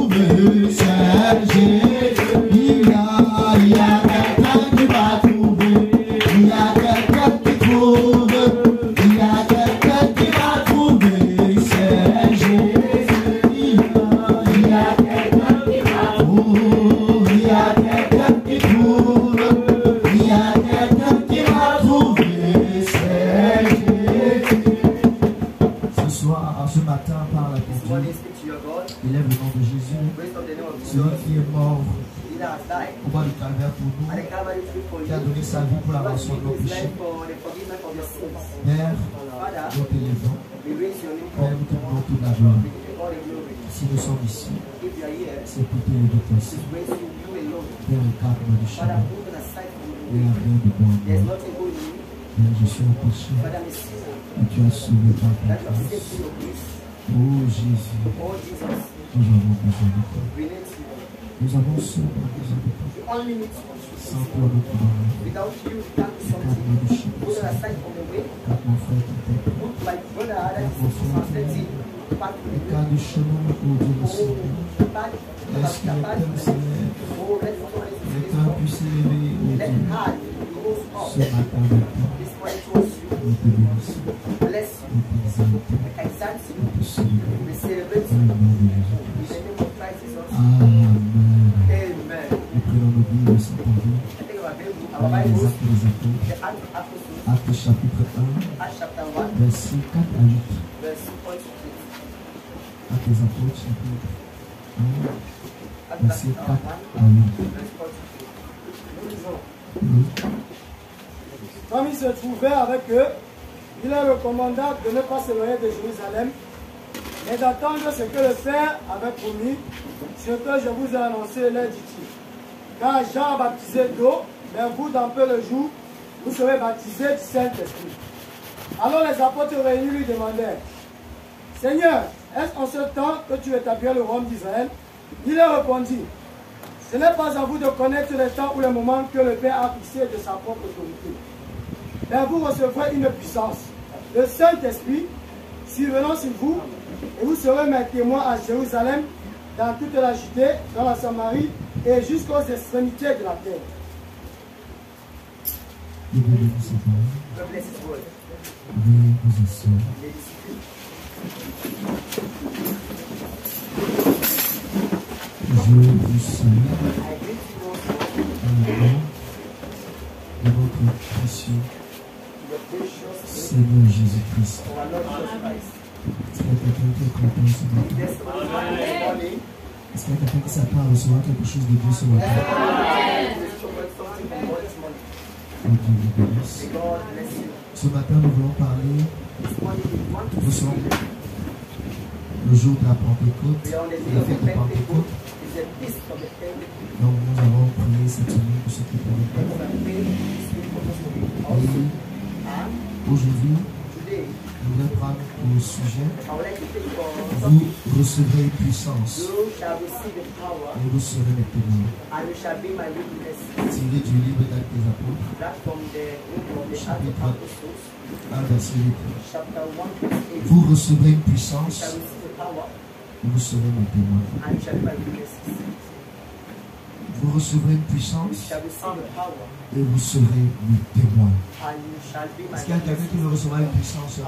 trouver, c'est Jésus. Il y a quelqu'un qui va trouver. Il y a quelqu'un qui trouve. Il y a quelqu'un qui va trouver, c'est Jésus. Il y a quelqu'un qui va trouver. Il y a quelqu'un qui trouve. Il y a quelqu'un qui va trouver, c'est Jésus. Ce soir, ce matin, parle à ton Dieu. Élève le nom de Jésus. Celui qui est mort au bas du calvaire pour nous, qui a donné sa vie pour la rançon de nos péchés. Père, nous t'élèvons. Père, nous te donnons toute la gloire. Si nous sommes ici, c'est pour te lever ton sein. Père, écarte-moi du chemin. Il n'y a rien de bon en moi. Père, je suis un péché. Et tu as sauvé par ta grâce. Oh Jésus, nous avons besoin de toi. Nous avons seulement besoin de toi. Sans toi, nous pouvons rien. Écarte-moi du chemin. Écarte mon frère qui t'aime. Écarte mon frère qui t'aime. Écarte du chemin, oh Dieu le Seigneur. Laisse que le cœur s'élève. Le cœur puisse s'élever, oh Dieu. Ce matin maintenant, nous te bénissons. Nous t'exaltons. Nous te célébrons. Dans le nom de Jésus-Christ. Amen. Nous prenons nos Bibles sans envie. Les Actes des Apôtres. Actes chapitre 1, versets 4 à 8. Actes des Apôtres, chapitre 1, versets 4 à 8. Comme il se trouvait avec eux, il leur recommanda de ne pas s'éloigner de Jérusalem, mais d'attendre ce que le Père avait promis, ce que je vous ai annoncé, leur dit-il. Car Jean a baptisé d'eau, mais vous, dans peu le jour, vous serez baptisés du Saint-Esprit. Alors les apôtres réunis lui demandèrent, Seigneur, est-ce en ce temps que tu établiras le royaume d'Israël? Il leur répondit, ce n'est pas à vous de connaître le temps ou le moment que le Père a fixé de sa propre autorité. Mais vous recevrez une puissance, le Saint-Esprit, survenant sur vous, et vous serez mes témoins à Jérusalem, dans toute la Judée, dans la Samarie, et jusqu'aux extrémités de la terre. Je vous salue dans le nom de votre précieux Seigneur Jésus-Christ. Est-ce qu'il y a quelqu'un qui est content ce matin? Est-ce qu'il y a quelqu'un qui s'attend à recevoir quelque chose de Dieu ce matin? Que Dieu vous bénisse. Ce matin, nous voulons parler. Nous sommes le jour de la Pentecôte, la fête de Pentecôte. Donc nous avons prié cette semaine pour ceux qui peuvent. Et aujourd'hui, nous voulons prendre le sujet. Vous recevrez une puissance. Et vous serez mes témoins. Tiré du livre d'Actes des Apôtres, chapitre 1, verset 8. Vous recevrez une puissance. Et vous serez mes témoins. Vous recevrez une puissance et vous serez mes témoins. Est-ce qu'il y a quelqu'un qui veut recevoir une puissance? Est-ce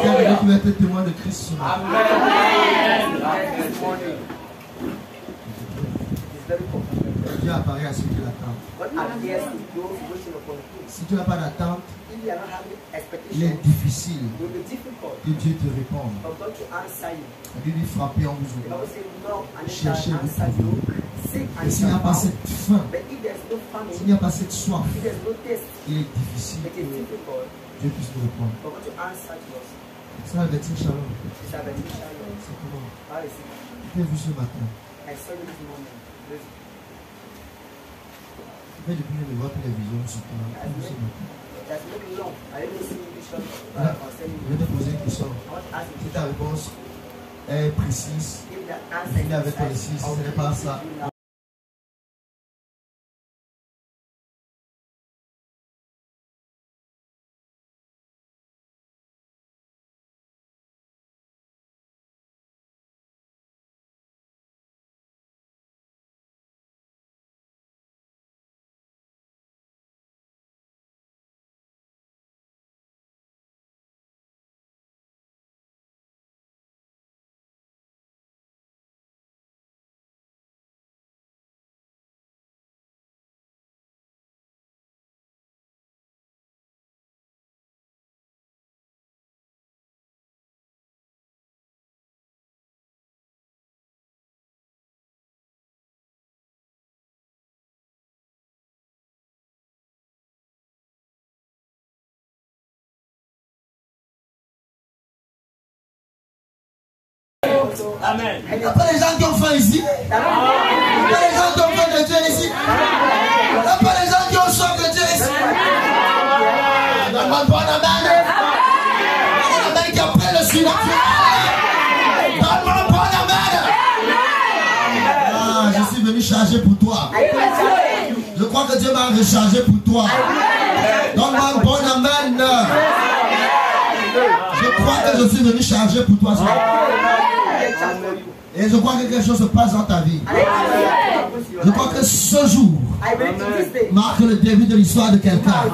qu'il y a quelqu'un qui veut être témoin de Christ? Dieu apparaît à ceux qui l'attendent. Si tu n'as pas d'attente, il est difficile que Dieu te réponde. Il dit frapper, on vous ouvre. Cherchez, vous trouvez. Et s'il n'y a pas cette faim, s'il n'y a pas cette soif, il est difficile que Dieu puisse te répondre. C'est un vertige shalom. C'est comment? Tu t'es vu ce matin. Tu fais depuis de voir télévision sur toi. Tu t'es vu ce matin. Je vais te poser une question. Si ta réponse est précise, il est avec toi ici, si ce n'est pas ça. Amen. Il n'y a pas des gens qui ont faim ici. Il n'y a pas des gens qui ont faim de Dieu ici. Il n'y a pas des gens qui ont soif de Dieu ici. Donne-moi un bon amen. Un amen qui appelle le surnaturel. Donne-moi un bon amen. Ah, je suis venu charger pour toi. Je crois que Dieu m'a rechargé pour toi. Donne-moi un bon amen. Je crois que je suis venu charger pour toi. Et je crois que quelque chose se passe dans ta vie. Je crois que ce jour marque le début de l'histoire de quelqu'un.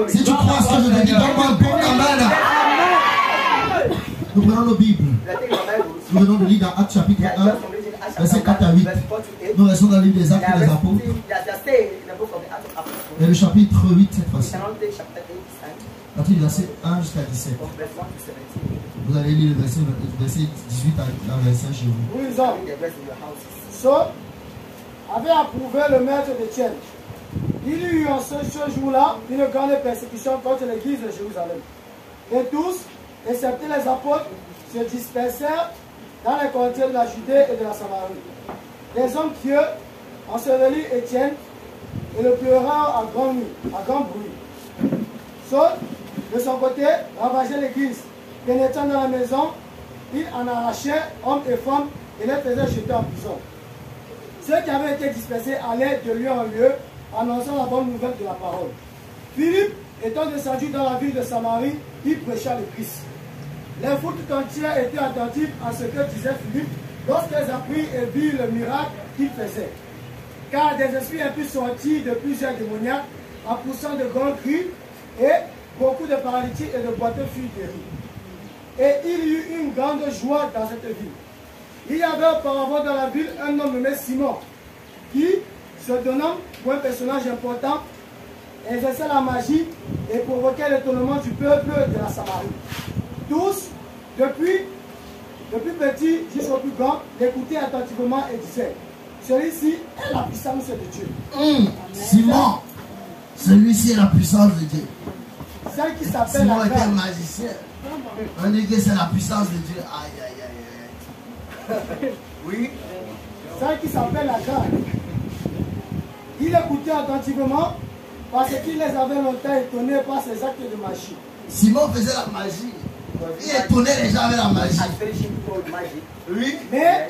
Si tu crois ce que je te dis, donne-moi un bon amen. Nous prenons nos Bibles. Nous venons de lire dans Actes chapitre 1, versets 4 à 8. Nous restons dans le livre des Actes des Apôtres. Et le chapitre 8 cette fois-ci. À partir du verset 1 jusqu'à 17. Vous allez lire le verset 18 à 25 chez vous. Oui, Saul avait approuvé le maître d'Étienne. Il y eut en ce jour-là une grande persécution contre l'église de Jérusalem. Et tous, excepté les apôtres, se dispersèrent dans les contrées de la Judée et de la Samarie. Les hommes pieux ensevelirent Étienne et le pleurèrent à grand bruit. Saul, de son côté, ravageait l'église. Pénétrant dans la maison, il en arrachait hommes et femmes et les faisait jeter en prison. Ceux qui avaient été dispersés allaient de lieu en lieu, annonçant la bonne nouvelle de la parole. Philippe, étant descendu dans la ville de Samarie, il prêcha le Christ. Les foules tout entières étaient attentives à ce que disait Philippe lorsqu'elles apprirent et virent le miracle qu'il faisait. Car des esprits impies sortis de plusieurs démoniaques, en poussant de grands cris, et beaucoup de paralytiques et de boiteux furent guéris. Et il y eut une grande joie dans cette ville. Il y avait auparavant dans la ville un homme nommé Simon, qui, se donnant pour un personnage important, exerçait la magie et provoquait l'étonnement du peuple de la Samarie. Tous, depuis petit jusqu'au plus grand, l'écoutaient attentivement et disaient: celui-ci est la puissance de Dieu. Simon, celui-ci est la puissance de Dieu. Celle qui s'appelle Simon la était un grâce. magicien. On dit que c'est la puissance de Dieu. Aïe, aïe, aïe, aïe. Oui. Celle qui s'appelle la grâce. Il écoutait attentivement parce qu'il les avait longtemps étonnés par ses actes de magie. Simon faisait la magie. Il étonnait les gens avec la magie. Oui. Mais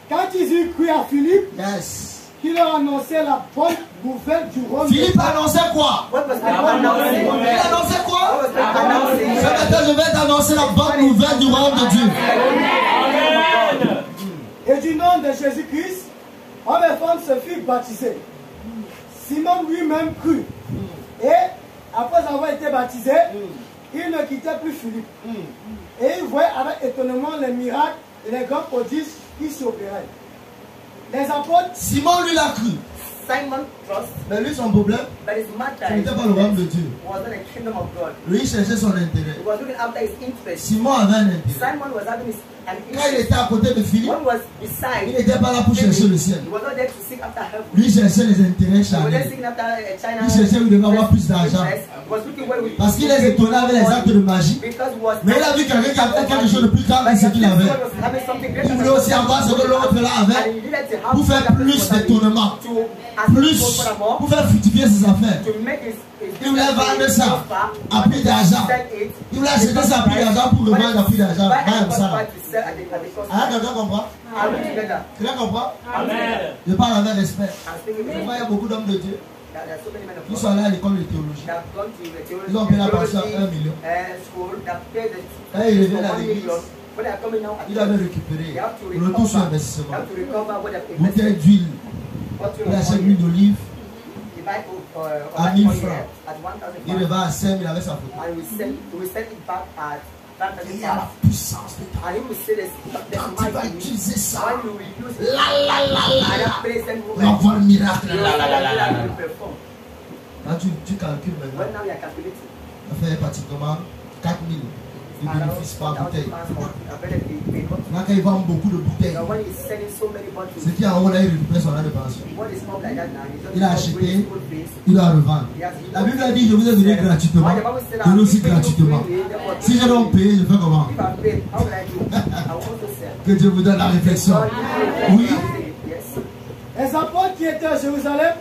quand ils eurent cru à Philippe, Yes. qui leur annonçait la bonne nouvelle du royaume. Philippe annonçait quoi? Il annonçait quoi? Ce matin, je vais t'annoncer la bonne nouvelle du royaume de Dieu. Et du nom de Jésus-Christ, hommes et femmes se furent baptisés. Simon lui-même crut. Et après avoir été baptisé, il ne quittait plus Philippe. Et il voyait avec étonnement les miracles et les grands prodiges qui s'opéraient. Les apôtres, Simon lui l'a cru. Simon trust, Mais lui, son problème, but his ce matter n'était pas le royaume de Dieu. wasn't a kingdom of God. Lui, il cherchait son intérêt. He was looking after his interest. Simon avait un intérêt. Simon was having an Quand il interest. était à côté de Philippe, One was il beside. n'était pas là pour chercher le ciel. He was not there to seek after heaven. Lui, il cherchait les intérêts He was there charnels. seeking after China. Il cherchait où il devait avoir plus d'argent. He was looking where we. Parce qu'il est étonné avec les actes de magie. Because he was. Mais il a vu quelqu'un qui avait quelque chose de plus grand que ce qu'il avait. Il voulait aussi avoir ce que l'autre là avait pour faire plus d'étonnement, pour faire fructifier ses affaires. Il voulait vendre ça à prix d'argent. Il voulait acheter ça à prix d'argent pour revendre à prix d'argent. Ah, quelqu'un comprend? Quelqu'un comprend? Je parle avec respect. Il y a beaucoup d'hommes de Dieu qui sont allés à l'école de théologie. Ils ont payé la pension à 1 million. Quand ils reviennent à l'église, il avait récupéré le retour sur investissement. Bouteille d'huile. Il achète l'huile d'olive à 1000 francs. Il revend à 5 000 avec sa photo. Il y a la puissance de ta quand tu vas utiliser ça, on va voir le miracle. Quand tu calcules maintenant, ça fait pratiquement 4 000 ils bénéficient par bouteille. Là, quand ils vendent beaucoup de bouteilles, ce qui est en haut là, il récupère son an de pension. Il a acheté, il doit revendre. La Bible a dit, je vous ai donné gratuitement, donnez aussi gratuitement. Si je dois payer, je fais comment? Que Dieu vous donne la réflexion. Oui. Les apôtres qui étaient à Jérusalem,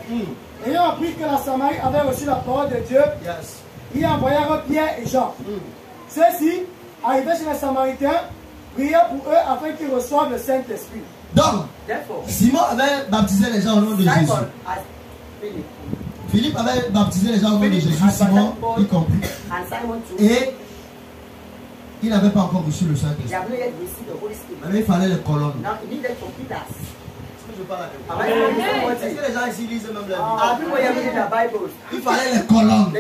ayant appris que la Samarie avait reçu la parole de Dieu, ils envoyèrent Pierre et Jean. Ceux-ci, arrivés chez les Samaritains, prièrent pour eux afin qu'ils reçoivent le Saint-Esprit. Donc, Simon avait baptisé les gens au nom de Jésus. Philippe avait baptisé les gens au nom de Jésus, Simon y compris. Et il n'avait pas encore reçu le Saint-Esprit. Mais il fallait les colonnes. Est-ce que les gens ici lisent même la Bible? Il fallait les colonnes.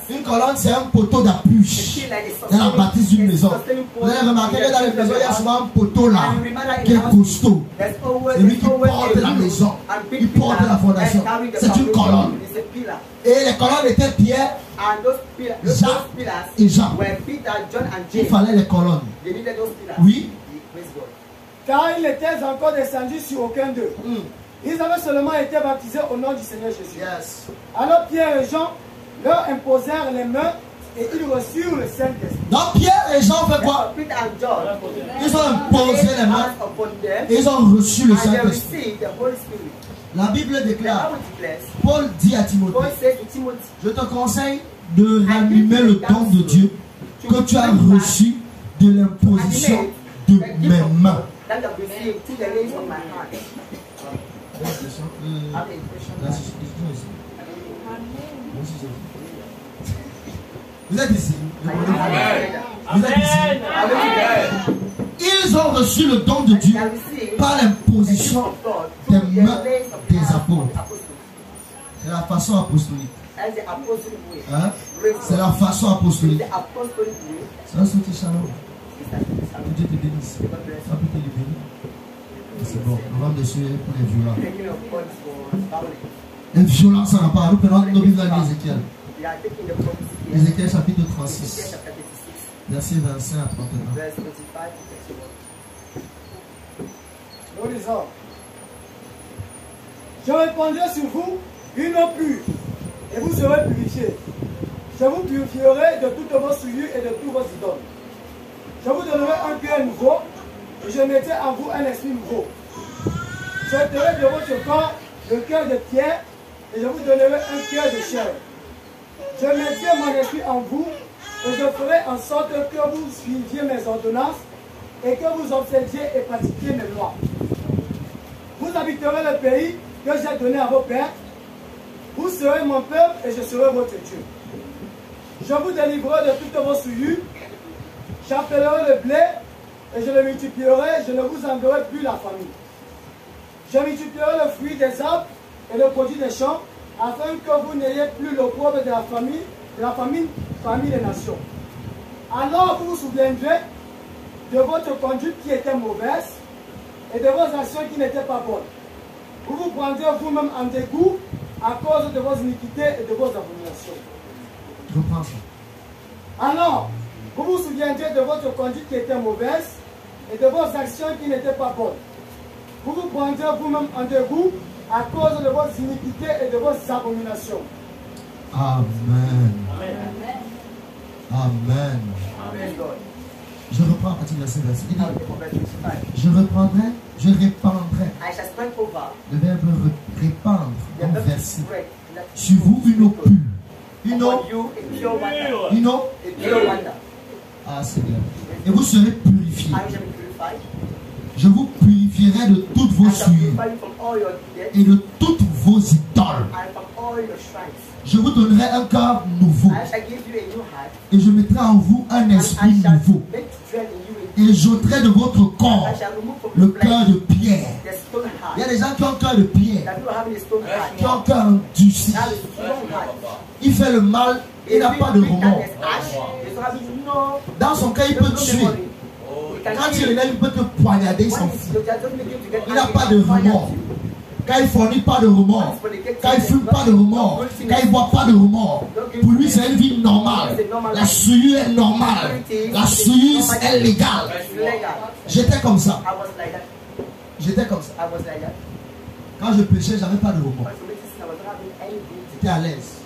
Une colonne, c'est un poteau d'appui dans la bâtisse d'une maison. Vous avez remarqué que dans les maisons, il y a souvent un poteau là qui est costaud. C'est lui qui porte la maison. Il porte la fondation. C'est une colonne. Et les colonnes étaient Pierre, Jacques et Jean. Il fallait les colonnes. Oui. Car ils n'étaient encore descendus sur aucun d'eux. Ils avaient seulement été baptisés au nom du Seigneur Jésus. Alors Pierre et Jean leur imposèrent les mains et ils reçurent le Saint-Esprit. Donc Pierre et Jean fait quoi? Ils ont imposé les mains et ils ont reçu le Saint-Esprit. La Bible déclare, Paul dit à Timothée, je te conseille de ranimer le don de Dieu que tu as reçu de l'imposition de mes mains. Vous êtes ici. Vous êtes ici. Ils ont reçu le don de Dieu par l'imposition des mains des apôtres. C'est la façon apostolique. Hein? C'est la façon apostolique. C'est un soutien shalom. Dieu te bénisse. C'est bon. On va dessus pour les violents. Les violents, ça n'a pas. Nous prenons nos Bibles dans Ézéchiel. Ézéchiel chapitre 36. Verset 25 à 31. Nous lisons. Je répandrai sur vous une eau pure, et vous serez purifiés. Je vous purifierai de toutes vos souillures et de tous vos idoles. Je vous donnerai un cœur nouveau, et je mettrai en vous un esprit nouveau. Je jeterai de votre corps le cœur de pierre, et je vous donnerai un cœur de chair. Je mettrai mon esprit en vous, et je ferai en sorte que vous suiviez mes ordonnances, et que vous observiez et pratiquiez mes lois. Vous habiterez le pays que j'ai donné à vos pères. Vous serez mon peuple, et je serai votre Dieu. Je vous délivrerai de toutes vos souillures. J'appellerai le blé et je le multiplierai, je ne vous enverrai plus la famine. Je multiplierai le fruit des arbres et le produit des champs, afin que vous n'ayez plus l'opprobre de la famine parmi les nations. Alors vous vous souviendrez de votre conduite qui était mauvaise et de vos actions qui n'étaient pas bonnes. Vous vous prendrez vous-même en dégoût à cause de vos iniquités et de vos abominations. Je comprends ça. Alors, vous vous souviendrez de votre conduite qui était mauvaise et de vos actions qui n'étaient pas bonnes. Vous vous prendrez vous-même en dégoût à cause de vos iniquités et de vos abominations. Amen. Amen. Je reprends à partir de verset 26. Je reprendrai, je répandrai. Le verbe répandre, donc verser. Sur vous une eau pure. Une eau. Une eau. Ah, Seigneur. Et vous serez purifiés. Je vous purifierai de toutes vos souillures et de toutes vos idoles. Je vous donnerai un cœur nouveau. Et je mettrai en vous un esprit nouveau. Et j'ôterai de votre corps le cœur de pierre. Il y a des gens qui ont un cœur de pierre, qui ont un cœur endurci. Il fait le mal, il n'a pas de remords. Dans son cœur, il peut tuer. Quand il est là, il peut te poignarder, il s'en fout. Il n'a pas de remords. Quand il ne fournit pas de remords, quand il ne fume pas de remords, quand il ne boit pas de remords, pour lui c'est une vie normale. La souillure est normale. La souillure est légale. J'étais comme ça. J'étais comme ça. Quand je péchais, je n'avais pas de remords. J'étais à l'aise.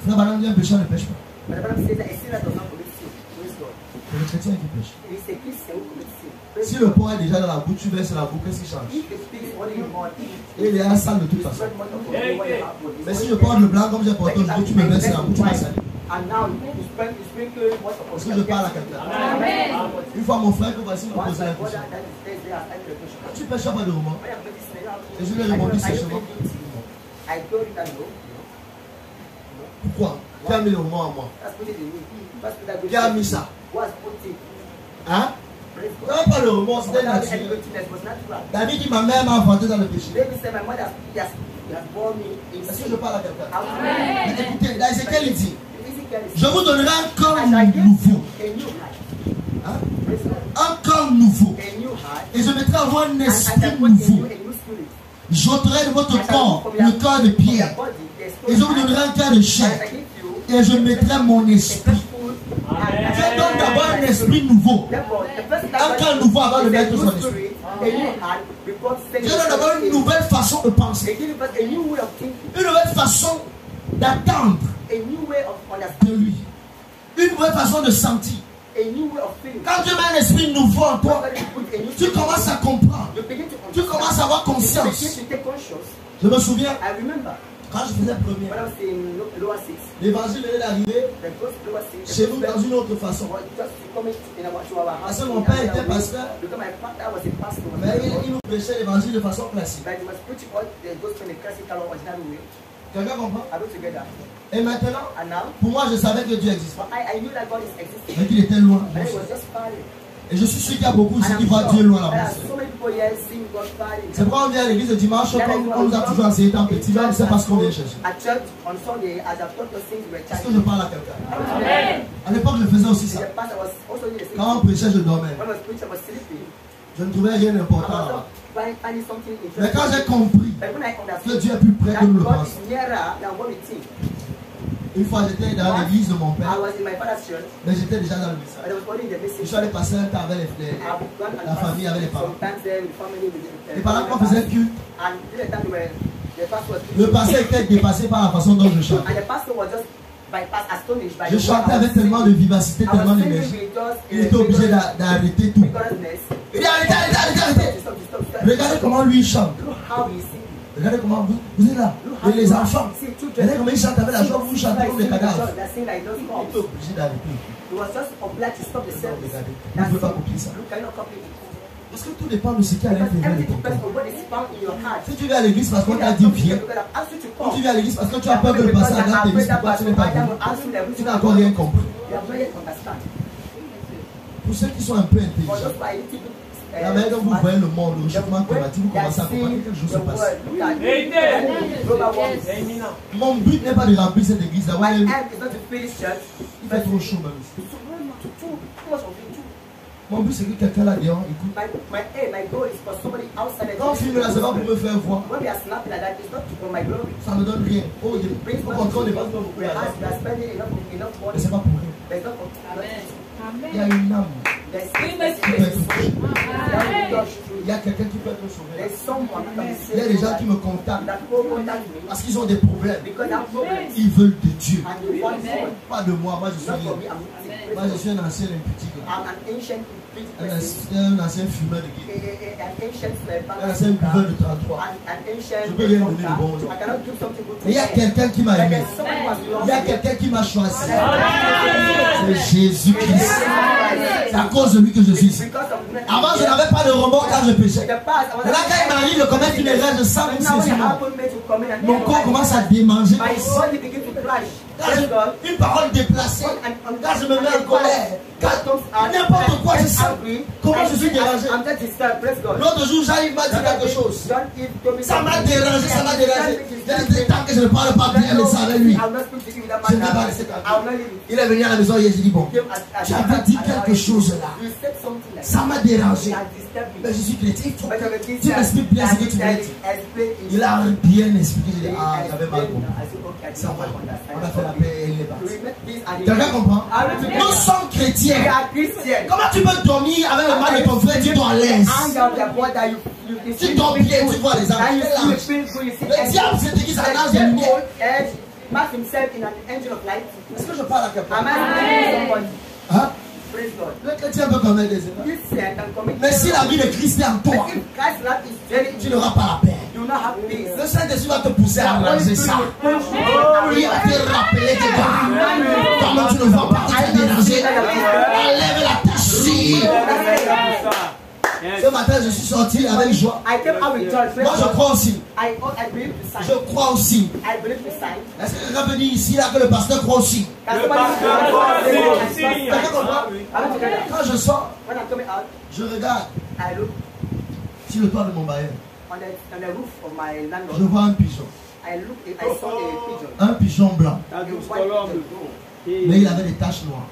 Frère Banam dit un pécheur ne pêche pas. C'est le chrétien qui pêche. Si le porc est déjà dans la bouche, tu verses la bouche, qu'est-ce qui change? Et il est un sale de toute façon. Mais si je porte le blanc comme j'ai porté aujourd'hui, tu me verses la bouche, tu vas salir. Est-ce que je parle à quelqu'un? Une fois mon frère, que voici, me posait la question. Tu pêches pas de remords? Et je lui ai répondu sèchement. Pourquoi? Qui a mis le remords en moi? Qui a mis ça? Hein? Tu n'avais pas le remords, c'était naturel. David dit ma mère m'a enfanté dans le péché. Est-ce que je parle à quelqu'un? Mais écoutez, dans Ézéchiel il dit, je vous donnerai un corps nouveau. Hein? Un corps nouveau. Et je mettrai en vous un esprit nouveau. J'ôterai de votre corps le corps de pierre. Et je vous donnerai un cœur de chair. Et je mettrai mon esprit. Dieu donne d'abord un esprit nouveau. Un cœur nouveau avant de mettre son esprit. Dieu donne d'abord une nouvelle façon de penser. Une nouvelle façon d'attendre de lui. Une nouvelle façon de sentir. Quand Dieu met un esprit nouveau en toi, tu commences à comprendre. Tu commences à avoir conscience. Je me souviens, quand je faisais première, l'évangile venait d'arriver chez nous dans une autre façon. Parce que mon père était pasteur, mais il nous prêchait l'évangile de façon classique. Quelqu'un comprend? Et maintenant, pour moi, je savais que Dieu existe. Mais qu'il était loin. Et je suis sûr qu'il y a beaucoup ici qui voient Dieu loin là-bas. C'est pourquoi on vient à l'église le dimanche, comme on nous a toujours enseigné tant petit, là, c'est parce qu'on vient chercher. Est-ce que je parle à quelqu'un? À l'époque, je faisais aussi ça. Quand on prêchait, je dormais. Je ne trouvais rien d'important là-bas. Mais quand j'ai compris que Dieu est plus près que nous le pensons, une fois j'étais dans l'église de mon père, mais j'étais déjà dans le message. Je suis allé passer un temps avec la famille, avec les parents. Et pendant qu'on faisait culte, le pasteur était dépassé par la façon dont je chantais. Je chantais avec tellement de vivacité, tellement d'énergie. Il était obligé d'arrêter tout. Il dit arrêtez. Regardez comment lui il chante. Regardez comment vous êtes là. Et les enfants. Regardez comment ils chantent avec la joie. Vous chantez comme des cadavres. Il était obligé d'arrêter. Vous ne pouvez pas copier ça. Parce que tout dépend de ce qui est à l'intérieur de ton cœur. Si tu viens à l'église parce qu'on t'a dit viens, ou tu viens à l'église parce que tu as peur que le pasteur regarde tes vies, pourquoi tu n'es pas venu, tu n'as encore rien compris. Pour ceux qui sont un peu intelligents, la manière dont vous voyez le monde, le réchauffement climatique, vous commencez à comprendre que quelque chose se passe. Mon but n'est pas de remplir cette église là. Il fait trop chaud même ici. Mon but c'est que quelqu'un là dehors écoute. Quand on filme là, c'est pas pour me faire voir. Ça ne me donne rien. Oh, au contraire, on n'est pas pour beaucoup d'argent. Mais c'est pas pour rien. Il y a une âme. Il y a quelqu'un qui peut être sauvé. Il y a des gens qui me contactent parce qu'ils ont des problèmes. Ils veulent de Dieu. Pas de moi. Moi je suis un ancien imputique. Un ancien fumeur de guide. Un ancien buveur de 33. Je peux rien donner de bon. Mais il y a quelqu'un qui m'a aimé. Il y a quelqu'un qui m'a choisi. C'est Jésus-Christ. C'est à cause de lui que je suis ici. Avant, je n'avais pas de remords quand je péchais. Là, quand il m'arrive de commettre une erreur, je sens comme c'est mon corps commence à démanger. Une parole déplacée, quand je me mets en colère, N'importe quoi, je sais. Comment je suis dérangé? L'autre jour, Jean-Yves m'a dit quelque chose. Ça m'a dérangé, ça m'a dérangé. Tant que je ne parle pas bien de ça avec lui, je ne vais pas rester tranquille. Il est venu à la maison hier, j'ai dit bon, tu avais dit quelque chose là. Ça m'a dérangé. Mais je suis chrétien, tu m'expliques bien ce que tu veux dire. Il a bien expliqué, j'ai dit ah, j'avais mal compris. Ça va, on a fait la paix et il est parti. Quelqu'un comprend? Nous sommes chrétiens. Comment tu peux dormir avec le mal de ton frère, tu dors à l'aise? Tu dors bien, tu vois les âmes. Le diable se déguise en ange de lumière. Est-ce que je parle à quelqu'un? Hein? Le chrétien peut commettre des erreurs. Mais si la vie de Christ est en toi, tu n'auras pas la paix. Le Saint-Esprit va te pousser à ranger ça. Il va te rappeler que comment tu ne vas pas te déranger. Enlève la tâche. Ce matin, je suis sorti avec joie. Moi, je crois aussi. Je crois aussi. Est-ce que quelqu'un peut dire ici là que le pasteur croit aussi? Quand je sors, je regarde sur le toit de mon bailleur. Je vois un pigeon. Un pigeon blanc. Mais il avait des taches noires.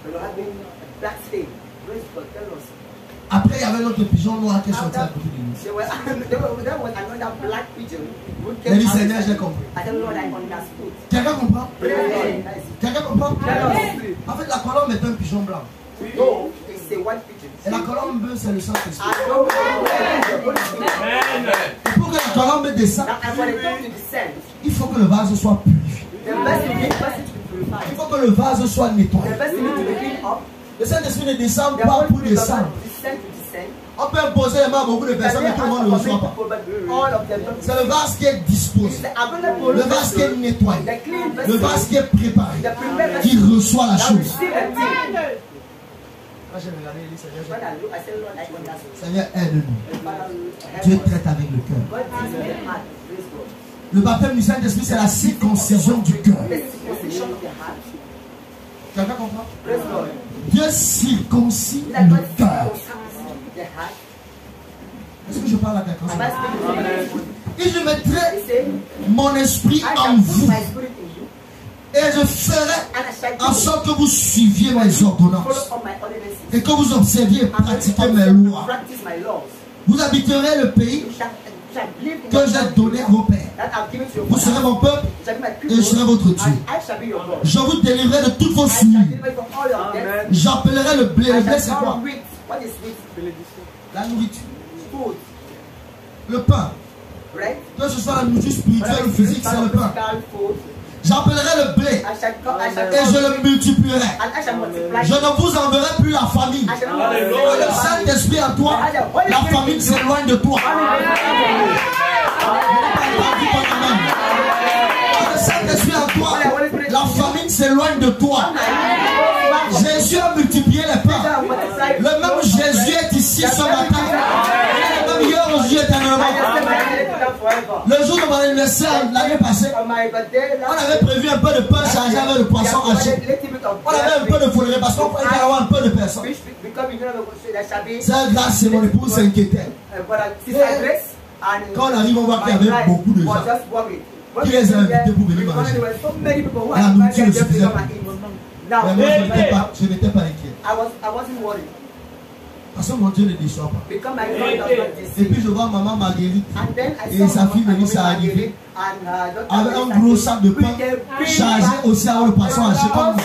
Après, il y avait l'autre pigeon noir qui est sorti à côté de nous. Il dit, Seigneur, j'ai compris. Quelqu'un comprend? Quelqu'un comprend? En fait, la colombe est un pigeon blanc. Et la colombe, c'est le Saint-Esprit. Pour que la colombe descende, il faut que le vase soit purifié. Il faut que le vase soit nettoyé. Le Saint-Esprit ne descend pas pour descendre. On peut imposer les mains à beaucoup de personnes, mais tout le monde ne le reçoit pas. C'est le vase qui est disposé, le vase qui est nettoyé, le vase qui est préparé, qui reçoit la chose. Moi j'ai regardé et dit, Seigneur, aide-nous. Dieu traite avec le cœur. Le baptême du Saint-Esprit, c'est la circoncision du cœur. Quelqu'un comprend? Dieu circoncit le cœur. Est-ce que je parle à quelqu'un? Et je mettrai mon esprit en vous. Et je ferai en sorte que vous suiviez mes ordonnances. Et que vous observiez et pratiquiez mes lois. Vous habiterez le pays que j'ai donné à vos pères. Vous serez mon peuple et je serai votre Dieu. Je vous délivrerai de toutes vos souillures. J'appellerai le blé. Le blé, c'est quoi? La nourriture. Le pain. Que ce soit la nourriture spirituelle ou physique, c'est le pain. J'appellerai le blé et je le multiplierai. Je ne vous enverrai plus la famine. Le Saint-Esprit en toi, la famine s'éloigne de toi. Le Saint-Esprit en toi, la famine s'éloigne de toi. Jésus a multiplié les pains. Le même Jésus est ici ce matin. Le même hier aujourd'hui éternellement. Le jour de mon anniversaire l'année passée, on avait prévu un peu de pain chargé avec le poisson haché. On avait un peu de fourrure parce qu'on pouvait avoir un peu de personnes. C'est grâce, c'est mon épouse s'inquiétait. Quand on arrive, on voit qu'il y avait beaucoup de gens. Qui les a invités pour venir manger. La nourriture ne suffisait pas. Mais moi, je n'étais pas inquiet. Parce que mon Dieu ne déçoit pas. Et puis je vois maman Marguerite et sa fille Mélissa arriver avec un gros sac de pain chargé aussi avec le poisson haché comme nous.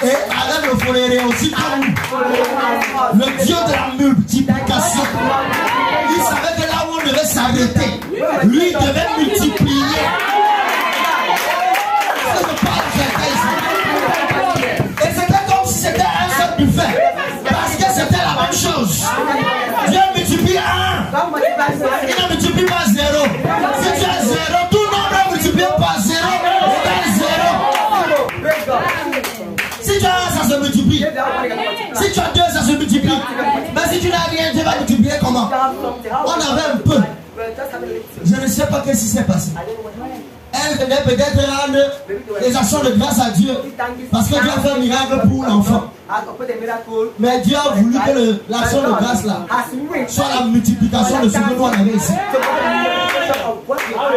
Et avec le foléré aussi comme nous. Le Dieu de la multiplication. Il savait que là où on devait s'arrêter, lui devait multiplier. Et c'était comme si c'était un seul buffet. Parce que c'était la même chose. Dieu multiplie 1. Il ne multiplie pas 0. Si tu as 0, tout nombre multiplié par 0 égale 0. Si tu as 1, ça se multiplie. Si tu as 2, ça se multiplie. Mais si tu n'as rien, tu vas multiplier comment? On avait un peu. Je ne sais pas ce qui s'est passé. Elle venait peut-être rendre les actions de grâce à Dieu. Parce que Dieu a fait un miracle pour l'enfant. Mais Dieu a voulu que l'action de grâce là soit la multiplication de ce que nous on avait ici.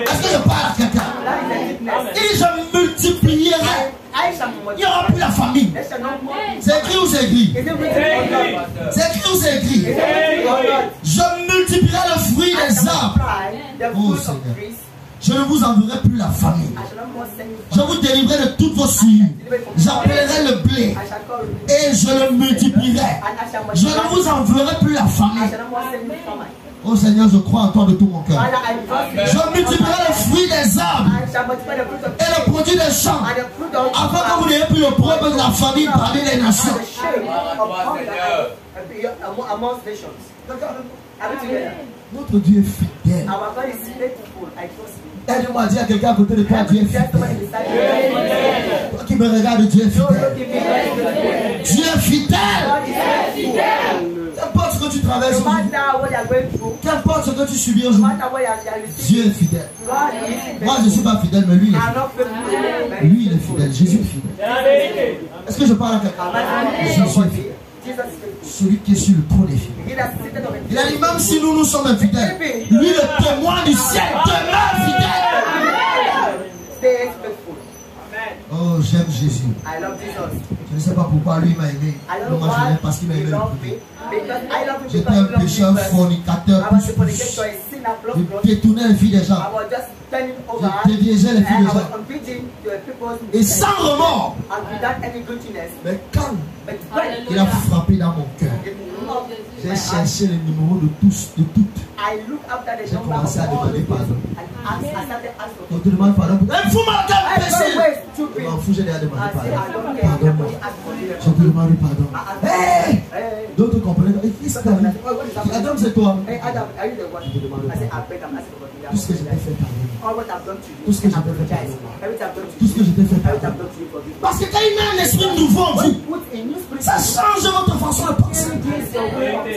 Est-ce que je parle à quelqu'un? Et je multiplierai. Il n'y aura plus la famille. C'est écrit ou c'est écrit? C'est écrit ou c'est écrit? Je multiplierai le fruit des arbres. Oh Seigneur. Je ne vous enverrai plus la famille. Je vous délivrerai de toutes vos souillures. J'appellerai le blé et je le multiplierai. Je ne vous enverrai plus la famille. Oh Seigneur, je crois en toi de tout mon cœur. Je multiplierai le fruit des arbres et le produit des champs, afin que vous n'ayez plus le problème de la famille parmi les nations. Notre Dieu est fidèle. Aide-moi à dire à quelqu'un à côté de toi, Dieu est fidèle. Toi qui me regarde, Dieu est fidèle. Dieu est fidèle. Qu'importe ce que tu traverses aujourd'hui, qu'importe ce que tu subis aujourd'hui, Dieu est fidèle. Moi je ne suis pas fidèle, mais lui il est fidèle. Lui il est fidèle, Jésus est fidèle. Est-ce que je parle à quelqu'un? Jésus est fidèle. Celui qui est sur le trône est fidèle. Il a dit même si nous sommes infidèles, lui le témoin du ciel demeure fidèle. Oh, j'aime Jésus. Je ne sais pas pourquoi lui m'a aimé. Moi je l'aime parce qu'il m'a aimé. J'étais un pécheur, fornicateur, je détournais les filles des gens. Je déviégeais les filles des gens. Et sans remords. Mais quand il a frappé dans mon cœur, j'ai cherché les numéros de tous, de toutes. J'ai commencé à demander pardon. On te demande pardon. Mais fous-moi quel péché! Je m'en fous, j'ai déjà demandé pardon. Pardonne-moi. Je te demande pardon. Hey! D'autres comprenaient. Qu'est-ce que t'as dit? Adam, c'est toi. Je te demande pardon. Tout ce que je t'ai fait pardon. Tout ce que je t'ai fait pardon. Tout ce que je t'ai fait pardon. Parce que quand il met un esprit nouveau en vous, ça change votre façon de penser.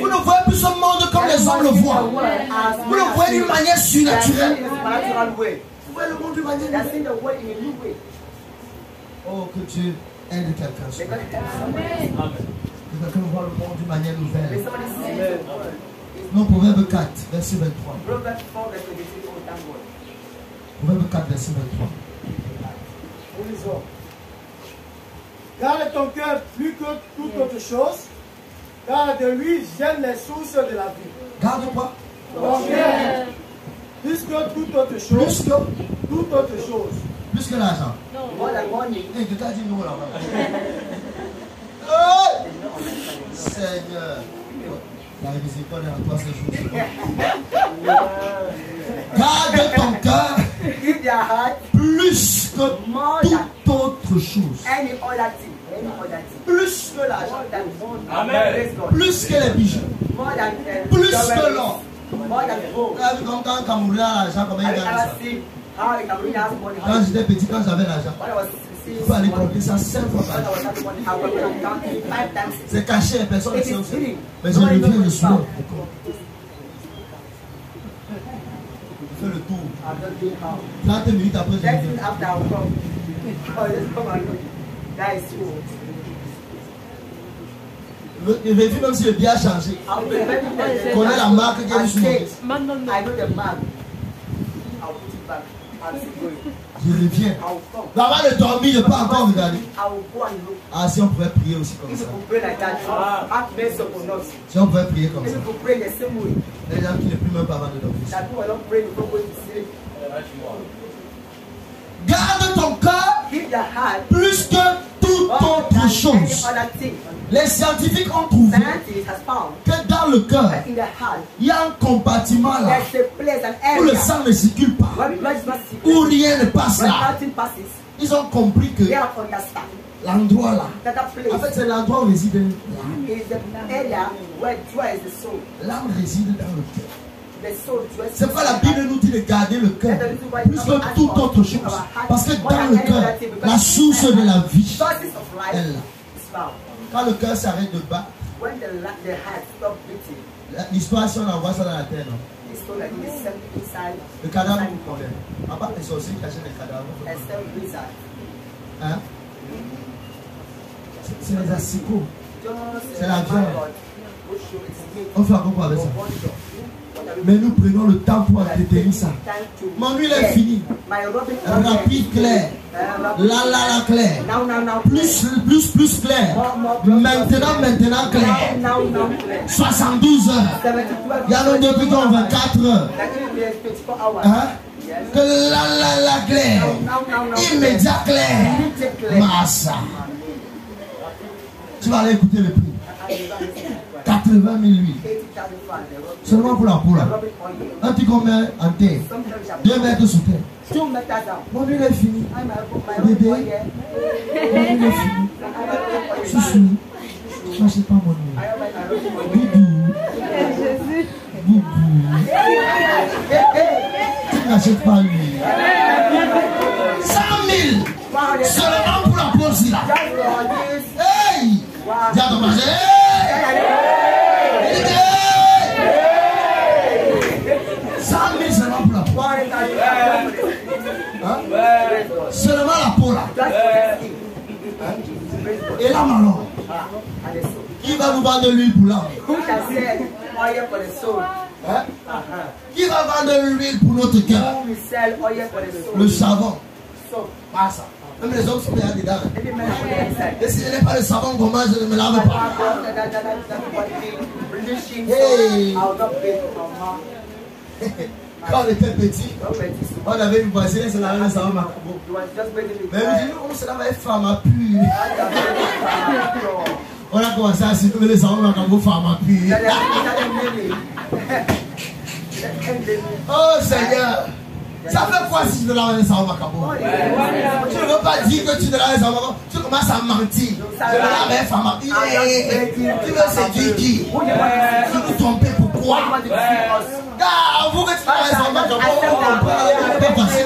Vous ne voyez plus ce monde comme les hommes le voient. Vous le voyez d'une manière surnaturelle. Vous voyez le monde d'une manière surnaturelle. Oh, que Dieu aide quelqu'un. Que quelqu'un voit le monde d'une manière nouvelle. Non, Proverbe 4, verset 23. Proverbe 4, verset 23. Garde ton cœur plus que toute autre chose, car de lui viennent les sources de la vie. Garde quoi? Ton cœur, plus que toute autre chose. Plus que toute autre chose. Plus que l'argent. More than money. Et tu t'as dit non là-bas. Oh! Seigneur. La miséricorde est en toi ces jours. Garde ton cœur Keep your heart plus que toute autre chose. any other thing. Any other thing. Plus que l'argent. More than money. Amen. Praise God. Plus que les bijoux. More than Plus que jewelry. l'or. More than gold. Tu as vu comme quand Cameroun a l'argent, comment il Have you gagne ça? ever seen how a Cameroonian has money? Quand j'étais petit, quand j'avais l'argent, When I was il faut aller compter ça 5 fois par when I jour. was having money, I was going to count it 5 times. C'est caché, personne ne It sait is où c'est. hidden. Mais je Nobody reviens knows le it's soir. found. Je fais le tour. I'm not doing how. 30 minutes après, je 10 minutes reviens. after I will come. Oh, just come and look. That is true. Je vérifie même si le billet a changé. I will be very Je connais la marque qui est sur mon billet. I know the mark. I'll put it back. I'm still going. Je reviens. I will come. Avant de dormir, je ne peux pas encore regarder. I will go and look. Ah, si on pouvait prier aussi comme If ça. you could pray like that, have mercy upon us. Si on pouvait prier comme If ça. you could pray the same way Les gens qui ne prient même pas avant de dormir. that people are not praying before going to sleep. Garde ton cœur Keep your heart plus que toute more autre than any chose. other thing. Les scientifiques ont trouvé Scientists has found que dans le cœur, that in the heart il y a un compartiment là there's a place, an où le area sang ne circule pas, where blood is not où secret. rien ne passe When là. nothing passes, Ils ont compris que they have understand l'endroit là, that that en place fait c'est l'endroit où réside l'âme. is the area where dwells the soul. L'âme réside dans le cœur. The soul dwells. C'est pourquoi la Bible nous dit de garder le cœur plus que toute autre chose. Parce que dans le cœur, la source de la vie Sources of life est là. is found. Quand le cœur s'arrête de battre, When the heart stops beating, l'histoire si on envoie ça dans la terre, non? this stone that is set inside. Le cadavre vous convient. À part les sorciers cachent les cadavres. Except wizard. Hein? C'est les asticots. Just C'est la viande. go show its meat. On fait encore quoi avec ça? What are we Mais nous prenons le temps pour entretenir ça. Mon huile est finie. My Robin Rapide, clair. La clair. Now. Plus clair. Maintenant clair. Now. 72 heures. 72 Il y a le depuis qu'on 24 heures. That will be 24 hours. Hein? Yes. Que la clair. Now. Immédiat clair. Immediate clear. Massa. Tu vas aller écouter le prix. 80 000 huiles. 80,000 pounds. Seulement pour la peau là. Robin oil. Un petit combien en terre? 2 mètres sous terre. 2 meters down. Mon huile est finie. I'm my Bébé. oil. Mon huile est finie. Chouchou. N'achète pas mon huile. I have my Robin oil. Boubou. Tu n'achètes pas l'huile. 100 000. Seulement pour la peau là. Just for this. Hey! Dis à ton mari. Hey! 100 000 seulement pour la peau. Hein? Seulement la peau là. Et là maintenant, qui va nous vendre l'huile pour l'âme? Who can sell oil for the soul? Hein? Qui va vendre l'huile pour notre cœur? Who will sell oil for the soul? Le savon. So, Pas ça. Même les hommes sont là dedans. every man put it inside. Et si je n'ai pas le savon, comment je ne me lave pas? Bleaching, Hey. so I'll not pay for my Quand on était petit, mouth. on avait une voisine, elle se lavait le savon Macabo. You was just waiting to Mais elle me dit, on se lave avec femme pure. On a commencé à se laver le savon Macabo, femme pure. Oh Seigneur! Ça fait quoi si tu te laves le savon Macabo? Tu ne veux pas dire que tu te laves le savon Macabo? Tu commences à mentir. Je me lave avec femme pure. Tu veux séduire qui? Tu nous tromper pourquoi? Car vous que tu te laves le savon Macabo, on peut aller pas passer.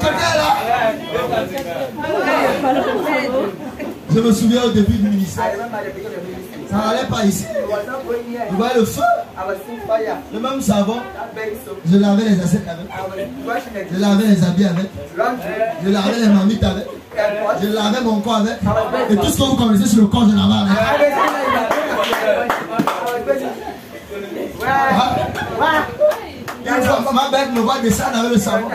Quelqu'un là? Je me souviens au début du ministère. Ça n'allait pas ici. Tu vois le feu, le même savon. Je lavais les assiettes avec. Je lavais les habits avec. Je lavais les marmites avec. Je lavais mon corps avec. Et tout ce que vous connaissez sur le corps, je lavais avec. Une fois, ma bête me voit descendre avec le savon.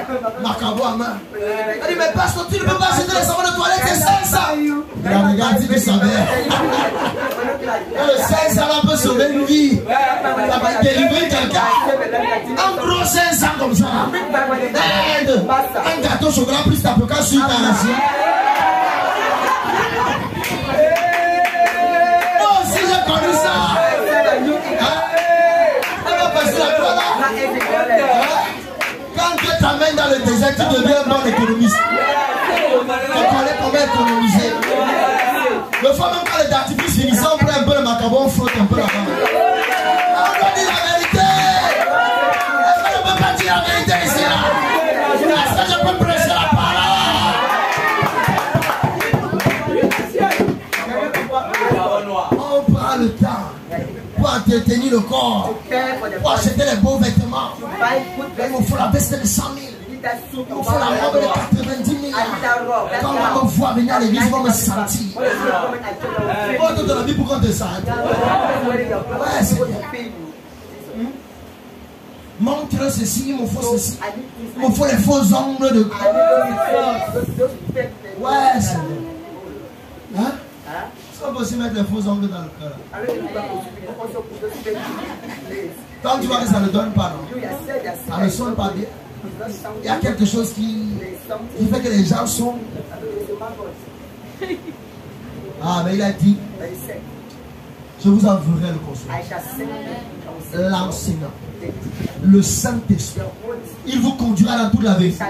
Macabo à main. Elle dit, mais pasteur, tu ne peux pas acheter le savon de toilette, c'est 500. Il a regardé, il savait. Et le 500 là peut sauver une vie. Ça va délivrer quelqu'un. Un gros 500 comme ça. Aide. Un gâteau chocolat plus ta peu qu'à suivre ta nation. Oh, si j'ai connu ça. Elle va passer la croix là. Quand Dieu t'amène dans le désert, tu deviens un bon économiste. Tu connais comment économiser. Le fois même quand les artifices finissent, on prend un peu le Macabo, on frotte un peu là-bas. On doit dire la vérité. Est-ce que je ne peux pas dire la vérité ici là? Est-ce que je peux prêcher la parole? On prend le temps pour entretenir le corps, pour acheter les beaux vêtements. Il me faut la veste de 100 000. Il me faut la robe de 90 000. Quand on me voit venir à l'église, ils vont me sentir. Oh, toute la vie pour qu'on te sente. Ouais, c'est bien. Montre ceci, il me faut ceci. Il me faut les faux ongles de. Ouais, c'est bien. Hein? Est-ce qu'on peut aussi mettre les faux ongles dans le cœur? Quand tu vois que ça ne donne pas, non? Ça ne sonne pas bien. Il y a quelque chose qui fait que les gens sont. Ah, mais il a dit, je vous enverrai le consolateur, l'enseignant, le Saint-Esprit. Il vous conduira dans toute la vérité.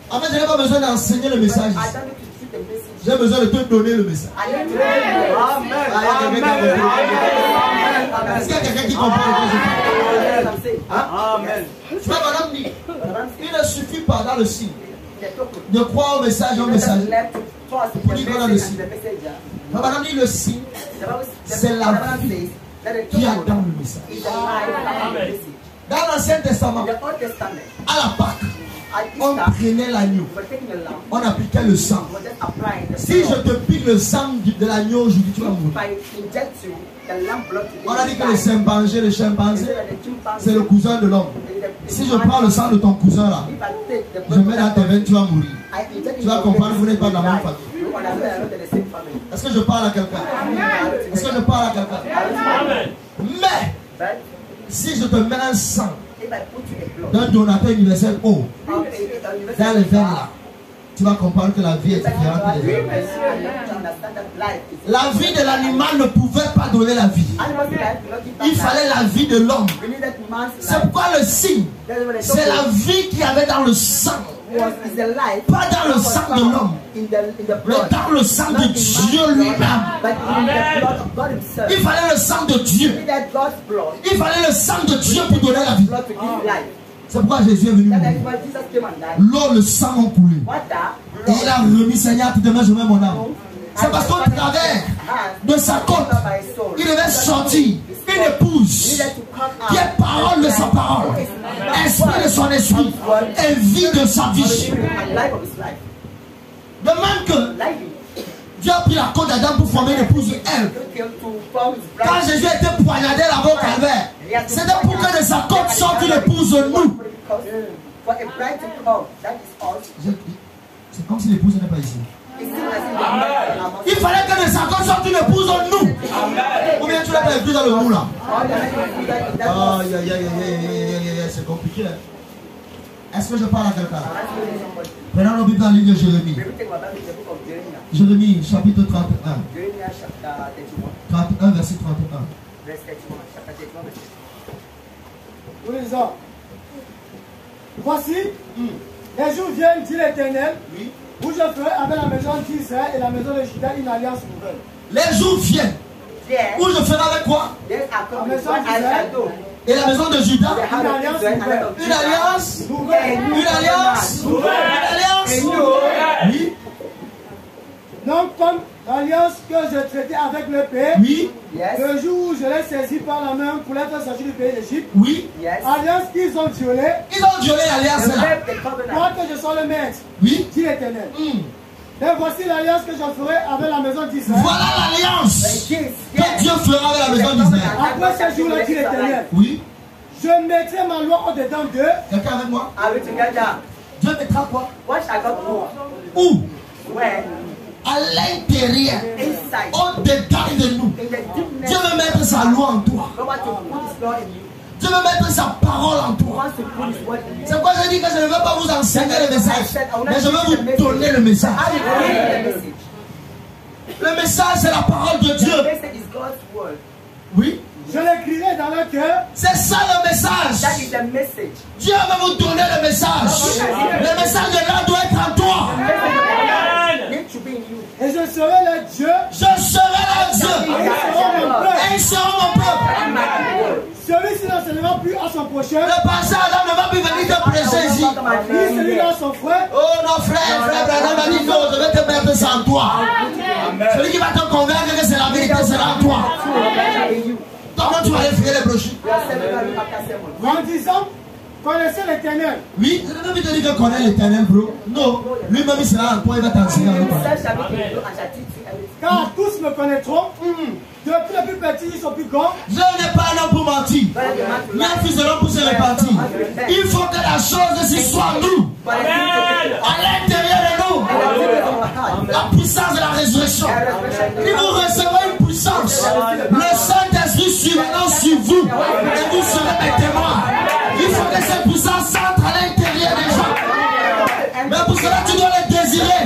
En fait, je n'ai pas besoin d'enseigner le message ici. J'ai besoin de te donner le message. Est-ce qu'il y a quelqu'un qui comprend le message? Amen. Frère, madame dit, il ne suffit pas dans le signe de croire au message, au message. Pour dire qu'on a le signe. Frère, madame dit, le signe C'est la vie qui a dans le message. Dans l'Ancien Testament, à la Pâque, on prenait l'agneau, on appliquait le sang. Si je te pique le sang de l'agneau aujourd'hui, tu vas mourir. On a dit que le chimpanzé, c'est le cousin de l'homme. Si je prends le sang de ton cousin là, je mets dans tes veines, tu vas mourir. Tu vas comprendre, vous n'êtes pas de la même famille. Est-ce que je parle à quelqu'un? Est-ce que je parle à quelqu'un? Mais, si je te mets un sang d'un donateur universel haut, dans les veines là, tu vas comprendre que la vie est différente des veines. La vie de l'animal ne pouvait pas donner la vie. Il fallait la vie de l'homme. C'est pourquoi le signe, c'est la vie qu'il y avait dans le sang. Pas dans le sang de l'homme, mais dans le sang de Dieu lui-même. Il fallait le sang de Dieu. Il fallait le sang de Dieu pour donner la vie. C'est pourquoi Jésus est venu mourir. L'eau, le sang ont coulé. Et il a remis, Seigneur, demain je mets mon âme. C'est parce qu'au travers de sa côte, il devait sortir une épouse qui est parole de sa parole, esprit de son esprit et vie de sa vie. De même que Dieu a pris la côte d'Adam pour former une épouse Ève. Quand Jésus a été poignardé là-bas au calvaire, c'était pour que de sa côte sorte une épouse nous. C'est comme si l'épouse n'était pas ici. Il fallait que de sa côte sorte une épouse en nous. Ou bien tu l'as pas écrit dans le mou là. Aïe, aïe, aïe, aïe, c'est compliqué. Est-ce que je parle à quelqu'un? Prenons nos Bibles dans le livre de Jérémie. Jérémie, chapitre 31. 31, verset 31. Nous lisons. Voici, les jours viennent, dit l'Éternel, où je ferai avec la maison d'Israël et la maison de Juda une alliance nouvelle. Les jours viennent, où je ferai avec quoi? La maison d'Israël et la maison de Juda une alliance nouvelle. Une alliance Nouvelle. Une alliance nouvelle. Une alliance nouvelle. Oui. Non comme l'alliance que j'ai traitée avec le pays. Oui. Le jour où je l'ai saisi par la main pour l'être sorti du pays d'Égypte. Oui. Alliance qu'ils ont violée. Ils ont violé l'alliance là. Moi que je sois le maître. Oui. Dit l'Éternel. Et voici l'alliance que je ferai avec la maison d'Israël. Voilà l'alliance que Dieu fera avec la maison d'Israël. Après ce jour-là, dit l'Éternel. Oui. Je mettrai ma loi au-dedans d'eux. Quelqu'un avec moi? Dieu mettra quoi? Où? À l'intérieur, au-dedans de nous. Dieu veut mettre sa loi en toi. Dieu veut mettre sa parole en toi. C'est pourquoi je dis que je ne veux pas vous enseigner le message, mais je veux vous donner le message. Le message, c'est la parole de Dieu. Oui. Je l'écrirai dans leur cœur. C'est ça le message. Dieu veut vous donner le message. Le message de là doit être en toi. Et je serai leur Dieu. Je serai leur Dieu. Et ils seront mon peuple. Celui-ci n'enseignera plus à son prochain. Le pasteur Adam ne va plus venir te prêcher ici. Ni celui-là à son frère. Oh non, frère Adam m'a dit non, je vais te mettre ça en toi. Celui qui va te convaincre que c'est la vérité sera en toi. Comment tu vas aller faire les brochures? En disant, connaissez l'Éternel. Oui, je ne veux plus te dire que connaît l'Éternel, bro. Non, lui-même il sera en toi, il va t'enseigner à le connaître. Car tous me connaîtront. Depuis le plus petit, ils sont plus grands. Je n'ai pas un homme pour mentir, ni un fils de l'homme pour se repentir. Il faut que la chose ici soit en nous, à l'intérieur de nous. La puissance de la résurrection. Et vous recevrez une puissance. Le Saint-Esprit suivra sur vous et vous serez mes témoins. Il faut que cette puissance entre à l'intérieur des gens. Mais pour cela, tu dois le désirer.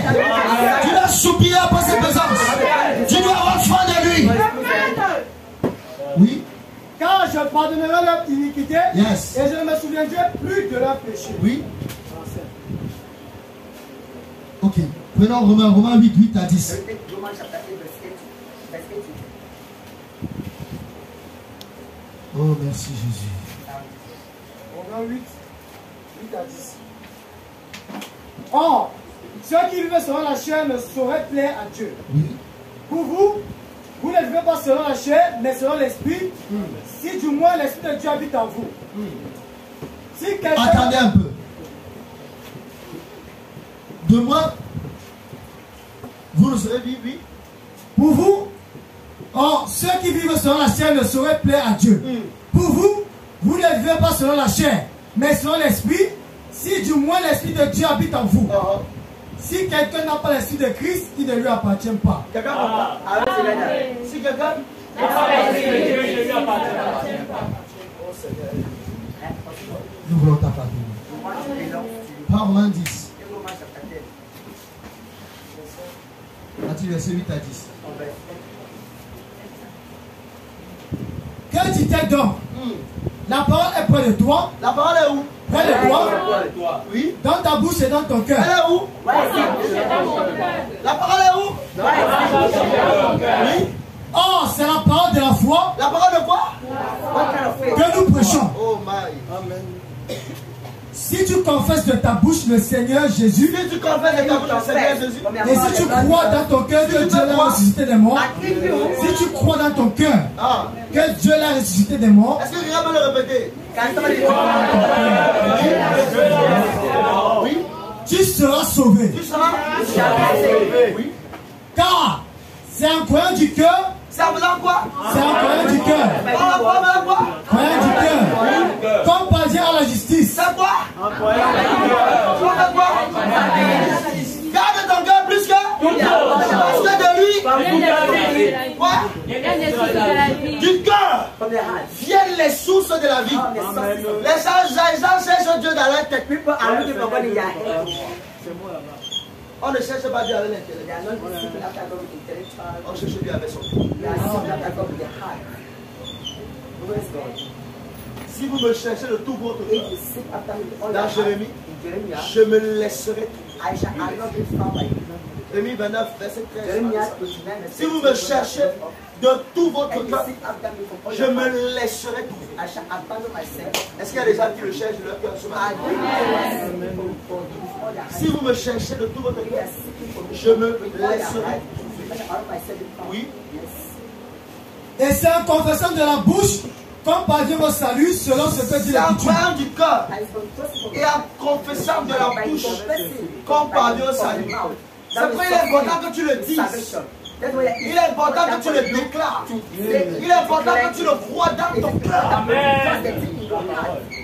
Tu dois soupirer après cette présence. Tu dois avoir foi de lui. Oui. Car je pardonnerai leur iniquité. Yes. Et je ne me souviendrai plus de leur péché. Oui. Ok. Prenons Romains 8, 8 à 10. Oh, merci Jésus. Romains 8, 8 à 10. Or, ceux qui vivent selon la chair ne sauraient plaire à Dieu. Oui. Pour vous vous ne vivez pas selon la chair, mais selon l'esprit. Si du moins l'esprit de Dieu habite en vous. Si quelqu'un... Attendez un peu. Demain, vous ne serez vivre, oui. Pour vous, ceux qui vivent selon la chair ne sauraient plaire à Dieu. Pour vous, vous ne vivez pas selon la chair, mais selon l'esprit. Si du moins l'esprit de Dieu habite en vous. Si quelqu'un n'a pas l'esprit de Christ, il ne lui appartient pas. Quelqu'un comprend? Si quelqu'un n'a pas l'esprit de Dieu, il ne lui appartient pas. Nous voulons t'appartenir. Par Romains 10. Matthieu verset 8 à 10. Que dit-elle donc? La parole est près de toi. La parole est où? Près de toi. Oui. Dans ta bouche et dans ton cœur. Elle est où? La parole est où? Oui. Oh, c'est la parole de la foi. La parole de quoi? Que nous prêchons. Oh my. Amen. Si tu confesses de ta bouche le Seigneur Jésus, si tu confesses de ta bouche le Seigneur Jésus, et si tu crois dans ton cœur que Dieu l'a ressuscité des morts, si tu crois dans ton cœur que Dieu l'a ressuscité des morts, est-ce que quelqu'un peut le répéter? Oui. Tu seras sauvé. Tu seras sauvé. Oui. Car c'est en croyant du cœur. C'est en faisant quoi? C'est en croyant du cœur. Croyant du cœur. Comme parvient à la justice. C'est quoi? En croyant du cœur. Garde ton cœur plus que de lui. Quoi? Du cœur viennent les sources de la vie. Les gens cherchent Dieu dans leur tête. On ne cherche pas Dieu avec l'intellect. On cherche Dieu avec son cœur. Si vous me cherchez de tout votre cœur, dans Jérémie, je me laisserai tout. Jérémie 29, verset 13. Si vous me cherchez de tout votre cœur, je me laisserai tout. Est-ce qu'il y a des gens qui le cherchent de leur cœur ce matin? Si vous me cherchez de tout votre cœur, je me laisserai tout. Oui. Et c'est en confessant de la bouche qu'on parvient au salut selon ce que dit l'Écriture. C'est en croyant du cœur et en confessant de la bouche qu'on parvient au salut. C'est pourquoi il est important que tu le dises. Il est important que tu le déclares. Il est important que tu le crois dans ton cœur.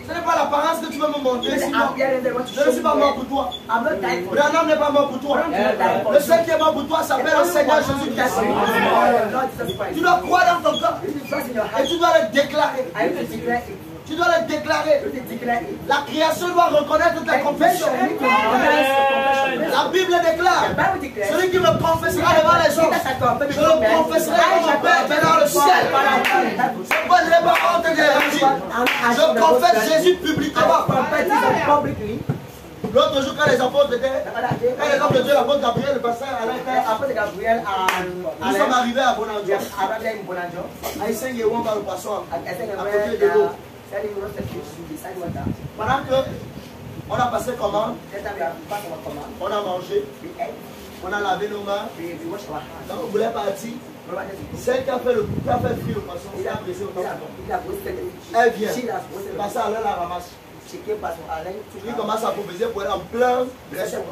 Ce n'est pas l'apparence que tu veux me montrer. Sinon, je ne suis pas mort pour toi. Branham n'est pas mort pour toi. Le seul qui est mort pour toi s'appelle le Seigneur Jésus-Christ. Tu dois croire dans ton cœur. Et tu dois le déclarer. Tu dois le déclarer. La création doit reconnaître ta confession. La Bible déclare: celui qui me confessera devant les hommes, je le confesserai devant mon Père dans le ciel. Moi, je n'ai pas honte de l'évangile. Je confesse Jésus publiquement. L'autre jour, quand les apôtres étaient, quand les hommes de Dieu, l'apôtre Gabriel, le pasteur Alain, nous sommes arrivés à Bonanjo. À Isengue, on va le poisson à côté de l'eau. Pendant que on a passé commande, on a mangé, on a lavé nos mains, donc on voulait partir. Celle qui a fait frire le poisson, qui a brisé le poisson, elle vient, passer à l'heure la ramasse. Il commence à proposer pour aller en plein restaurant.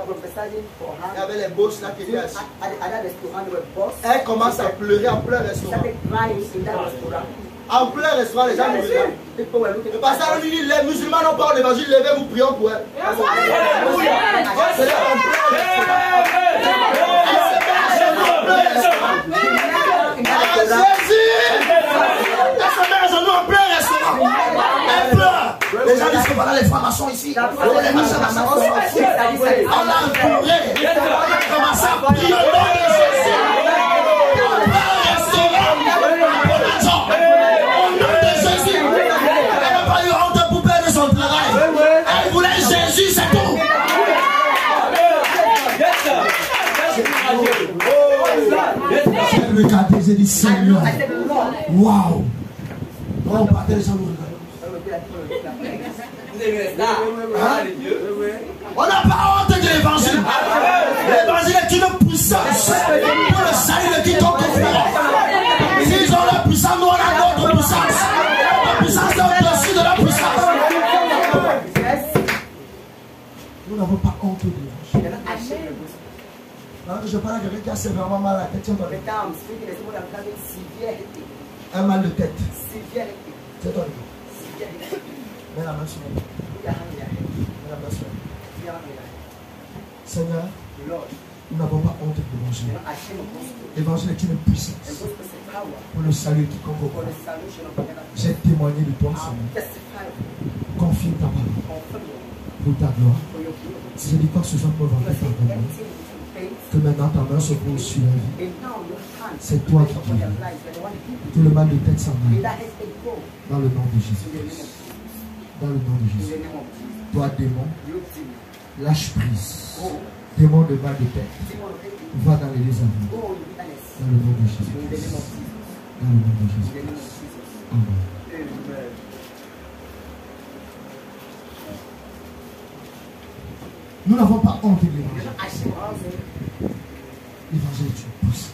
Il y avait les boss là qui étaient assis. Elle commence à pleurer en plein restaurant. En plein restaurant, les gens nous regardent. Le pasteur nous dit: les musulmans n'ont pas l'évangile, levez, nous prions pour elle. C'est en plein restaurant. Jésus! Elle se met à genoux en plein restaurant. Elle pleure. Les gens disent que voilà les francs-maçons ici. Les machins, on s'en fout. On l'a entouré. On a commencé à prier au nom de Jésus. Elle voulait Jésus, c'est tout. J'ai regardé, j'ai dit: Seigneur, waouh. On partait les gens nous on n'a pas honte de l'évangile. L'évangile est une puissance pour le salut de quiconque croit. Nous n'avons pas honte de l'évangile. Je parle à quelqu'un qui a sévèrement mal à la tête. Un mal de tête. C'est toi. Mets la main sur moi. Mets la main sur moi. Seigneur, nous n'avons pas honte de l'évangile. L'évangile est une puissance pour le salut qui convoque. J'ai témoigné de toi, Seigneur. Confie ta parole pour ta gloire. Si je dis quoi que ce soit pour vanter ta gloire, que maintenant ta main se pose sur la vie. C'est toi qui guéris. Que le mal de tête s'en aille. Dans le nom de Jésus. Dans le nom de Jésus. Toi, démon, lâche prise. Démon de mal de tête, va dans les désaveux. Dans le nom de Jésus. Dans le nom de Jésus. Amen. Nous n'avons pas honte de l'évangile. L'évangile est une puissance.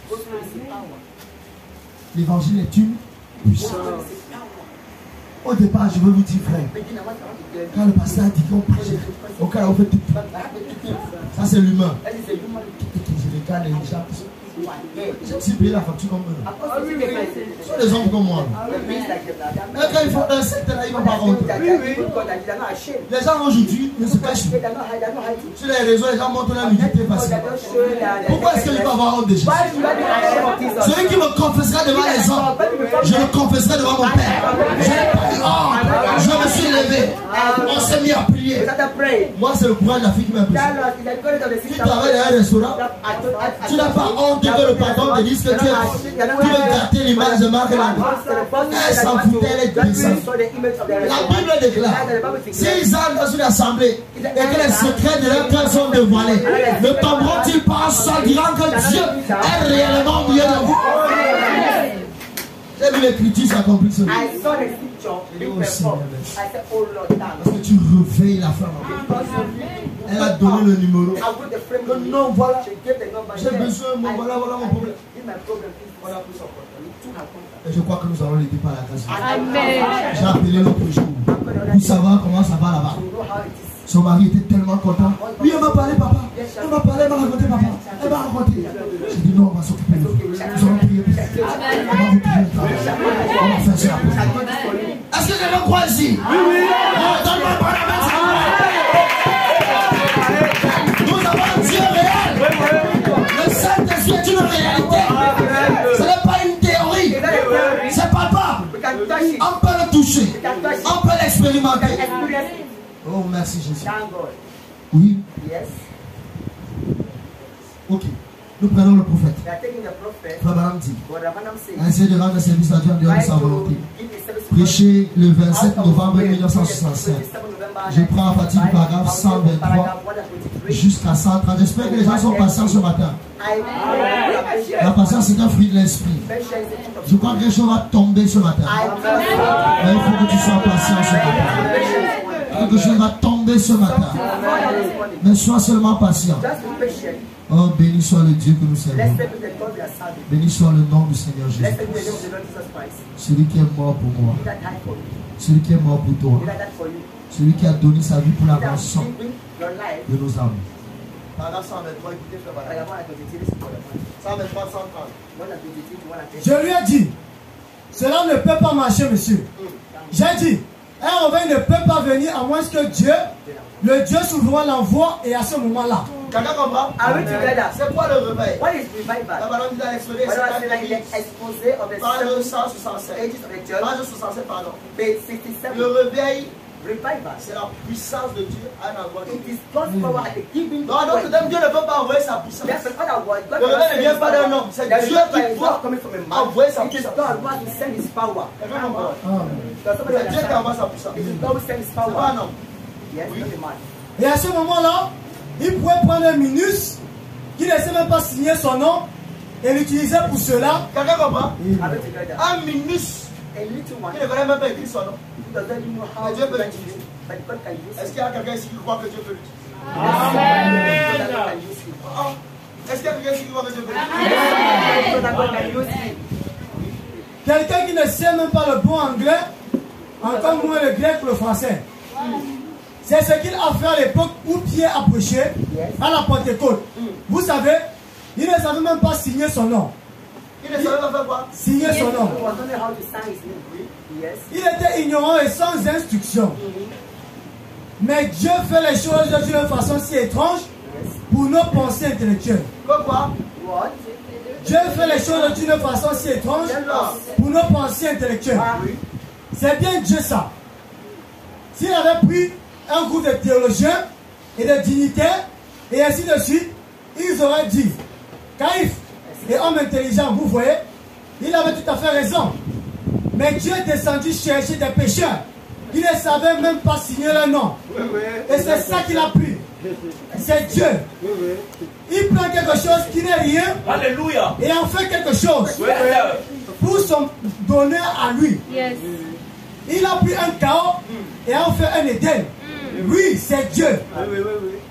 L'évangile est une puissance. Au départ, je veux vous dire, frère, quand le pasteur a dit qu'on prêchait, au cas où on fait tout. Ça, c'est l'humain. Je regarde les gens. J'ai aussi payé la facture comme eux. Ce sont des hommes comme moi. Mais quand ils font un secte là, ils ne vont pas rentrer. Les gens aujourd'hui ne se cachent pas. Sur les réseaux, les gens montrent leur nudité facilement. Pourquoi est-ce que je peux avoir honte de Jésus? Celui qui me confessera devant les hommes, je le confesserai devant mon Père. Je n'ai pas eu honte. Je me suis levé. On s'est mis à prier. Moi, c'est le courage de la fille qui m'a impressionné. Tu travailles dans un restaurant, tu n'as pas honte que le patron te dise que tu veux gâter l'image de Marc-Landry. Elle s'en foutait, elle est puissante. La Bible déclare, s'ils entrent dans une assemblée et que les secrets de leur cœur sont dévoilés, ne tomberont-ils pas en sol, dirant que Dieu est réellement mieux de vous? J'ai vu l'écriture s'accomplir sur lui. Parce que tu réveilles la femme. Elle a donné le numéro. Le nom, voilà. J'ai besoin, voilà mon problème. Et je crois que nous allons l'aider par la grâce. J'ai appelé l'autre jour pour savoir comment ça va là-bas. Son mari était tellement content. Oui, elle m'a parlé, papa. Elle m'a parlé, elle m'a raconté, papa. Elle m'a raconté. J'ai dit non, on va s'occuper de vous. Nous allons prier pour ça. On va vous prier. On va faire ça. Est-ce que quelqu'un croit ici? Oui, oui. Donne-moi par la main. Nous avons un Dieu réel. Le Saint-Esprit est une réalité. Ce n'est pas une théorie. C'est papa. On peut le toucher. On peut l'expérimenter. Oh, merci Jésus. Oui. Ok. Nous prenons le prophète. Frère Branham dit, essayer de rendre service à Dieu en dehors de sa volonté. Prêché le 27 novembre 1967. Je prends à partir du paragraphe 123 jusqu'à 130. J'espère que les gens sont patients ce matin. La patience est un fruit de l'esprit. Je crois que quelque chose va tomber ce matin. Mais il faut que tu sois patient ce matin. Quelque chose va tomber ce matin. Mais sois seulement patient. Oh, béni soit le Dieu que nous servons. Béni soit le nom du Seigneur Jésus. Celui qui est mort pour moi. Celui qui est mort pour toi. Celui qui a donné sa vie pour la rançon de nos âmes. Je lui ai dit, cela ne peut pas marcher, monsieur. J'ai dit, un envoyé ne peut pas venir à moins que Dieu, le Dieu souverain, l'envoie, et à ce moment-là. Quelqu'un comprend? C'est quoi le réveil? La parole dit dans l'exposé, page 167. Page 67, pardon. Le réveil, c'est la puissance de Dieu à un endroit. Non, donc Dieu ne peut pas envoyer sa puissance. Le réveil ne vient pas d'un homme. C'est Dieu qui doit envoyer sa puissance. Quelqu'un comprend? C'est Dieu qui envoie sa puissance. C'est pas un homme. Oui. Et à ce moment-là, il pouvait prendre un minus qui ne sait même pas signer son nom et l'utiliser pour cela. Quelqu'un comprend? Un minus qui ne connaît même pas écrit son nom. Mais Dieu peut l'utiliser. Est-ce qu'il y a quelqu'un ici qui croit que Dieu peut l'utiliser? Amen. Est-ce qu'il y a quelqu'un ici qui croit que Dieu peut l'utiliser? Quelqu'un qui ne sait même pas le bon anglais, encore moins le grec ou le français. C'est ce qu'il a fait à l'époque où Pierre a prêché à la Pentecôte. Vous savez, il ne savait même pas signer son nom. Il ne savait pas faire quoi? Signer son nom. Il était ignorant et sans instruction. Mais Dieu fait les choses d'une façon si étrange pour nos pensées intellectuelles. Pourquoi? Dieu fait les choses d'une façon si étrange pour nos pensées intellectuelles. C'est bien Dieu ça. S'il avait pris un groupe de théologiens et de dignitaires et ainsi de suite, ils auraient dit, Caïphe est homme intelligent, vous voyez, il avait tout à fait raison. Mais Dieu est descendu chercher des pécheurs. Il ne savait même pas signer leur nom. Et c'est ça qu'il a pris. C'est Dieu. Il prend quelque chose qui n'est rien. Alléluia. Et en fait quelque chose pour son donner à lui. Il a pris un chaos et en fait un Éden. Oui, c'est Dieu.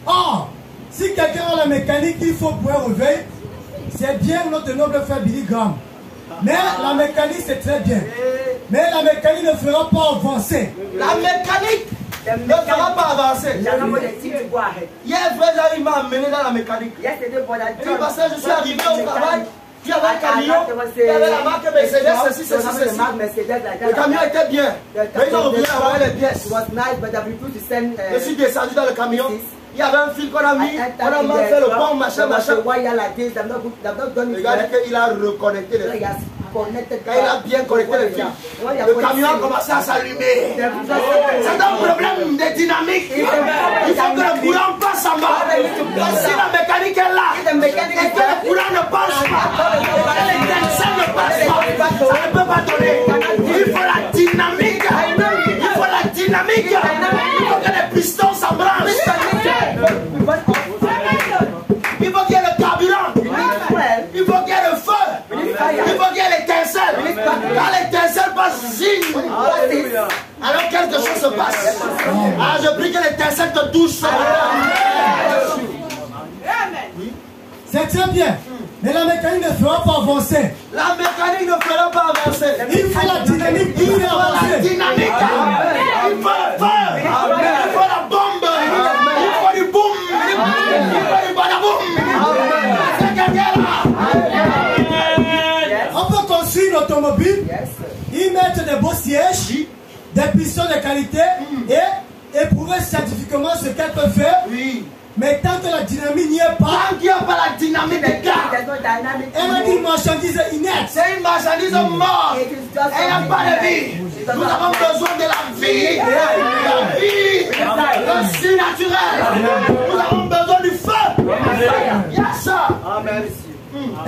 Or, si quelqu'un a la mécanique qu'il faut pour un réveil, c'est bien notre noble frère Billy Graham. Mais la mécanique c'est très bien. Mais la mécanique ne fera pas avancer. La mécanique ne fera pas avancer. Hier, frère, il m'a amené dans la mécanique. Il dit parce que je suis arrivé au travail, il y avait un camion, il y avait la marque Mercedes, ceci. Le camion était bien, mais ils ont oublié d'avoir les pièces. Je suis descendu dans le camion. Il y avait un fil qu'on a mis, on a mal fait le pont, machin. Regardez qu'il a reconnecté le fil. Quand il a bien connecté le fil, le camion a commencé à s'allumer. C'est un problème de dynamique. Il faut que le courant passe en bas. Si la mécanique est là, et que le courant ne passe pas, et l'étincelle ne passe pas, ça ne peut pas donner. Il faut la dynamique. Il faut la dynamique. Il faut que les pistons s'embranchent. Il faut qu'il y ait le carburant. Il faut qu'il y ait le feu. Il faut qu'il y ait l'étincelle. Quand l'étincelle passe, signe. Alors quelque chose se passe. Ah, je prie que l'étincelle te touche. C'est très bien. Mais la mécanique ne fera pas avancer. La mécanique ne fera pas avancer. Il faut la dynamique qui fait avancer. La dynamique. Il faut le feu. Il faut la bombe. Il faut du boum. Il faut du badaboum. C'est quelqu'un là. On peut construire une automobile, y mettre des beaux sièges, des pistons de qualité et éprouver scientifiquement ce qu'elle peut faire. Oui. Mais tant que la dynamique n'y est pas, Tant qu'il n'y a pas la dynamique des gars, elle est une marchandise inerte. c'est une marchandise morte. Elle n'a pas de vie. Nous avons besoin de la vie. La vie. Le si naturel. Nous avons besoin du feu. Il y a ça.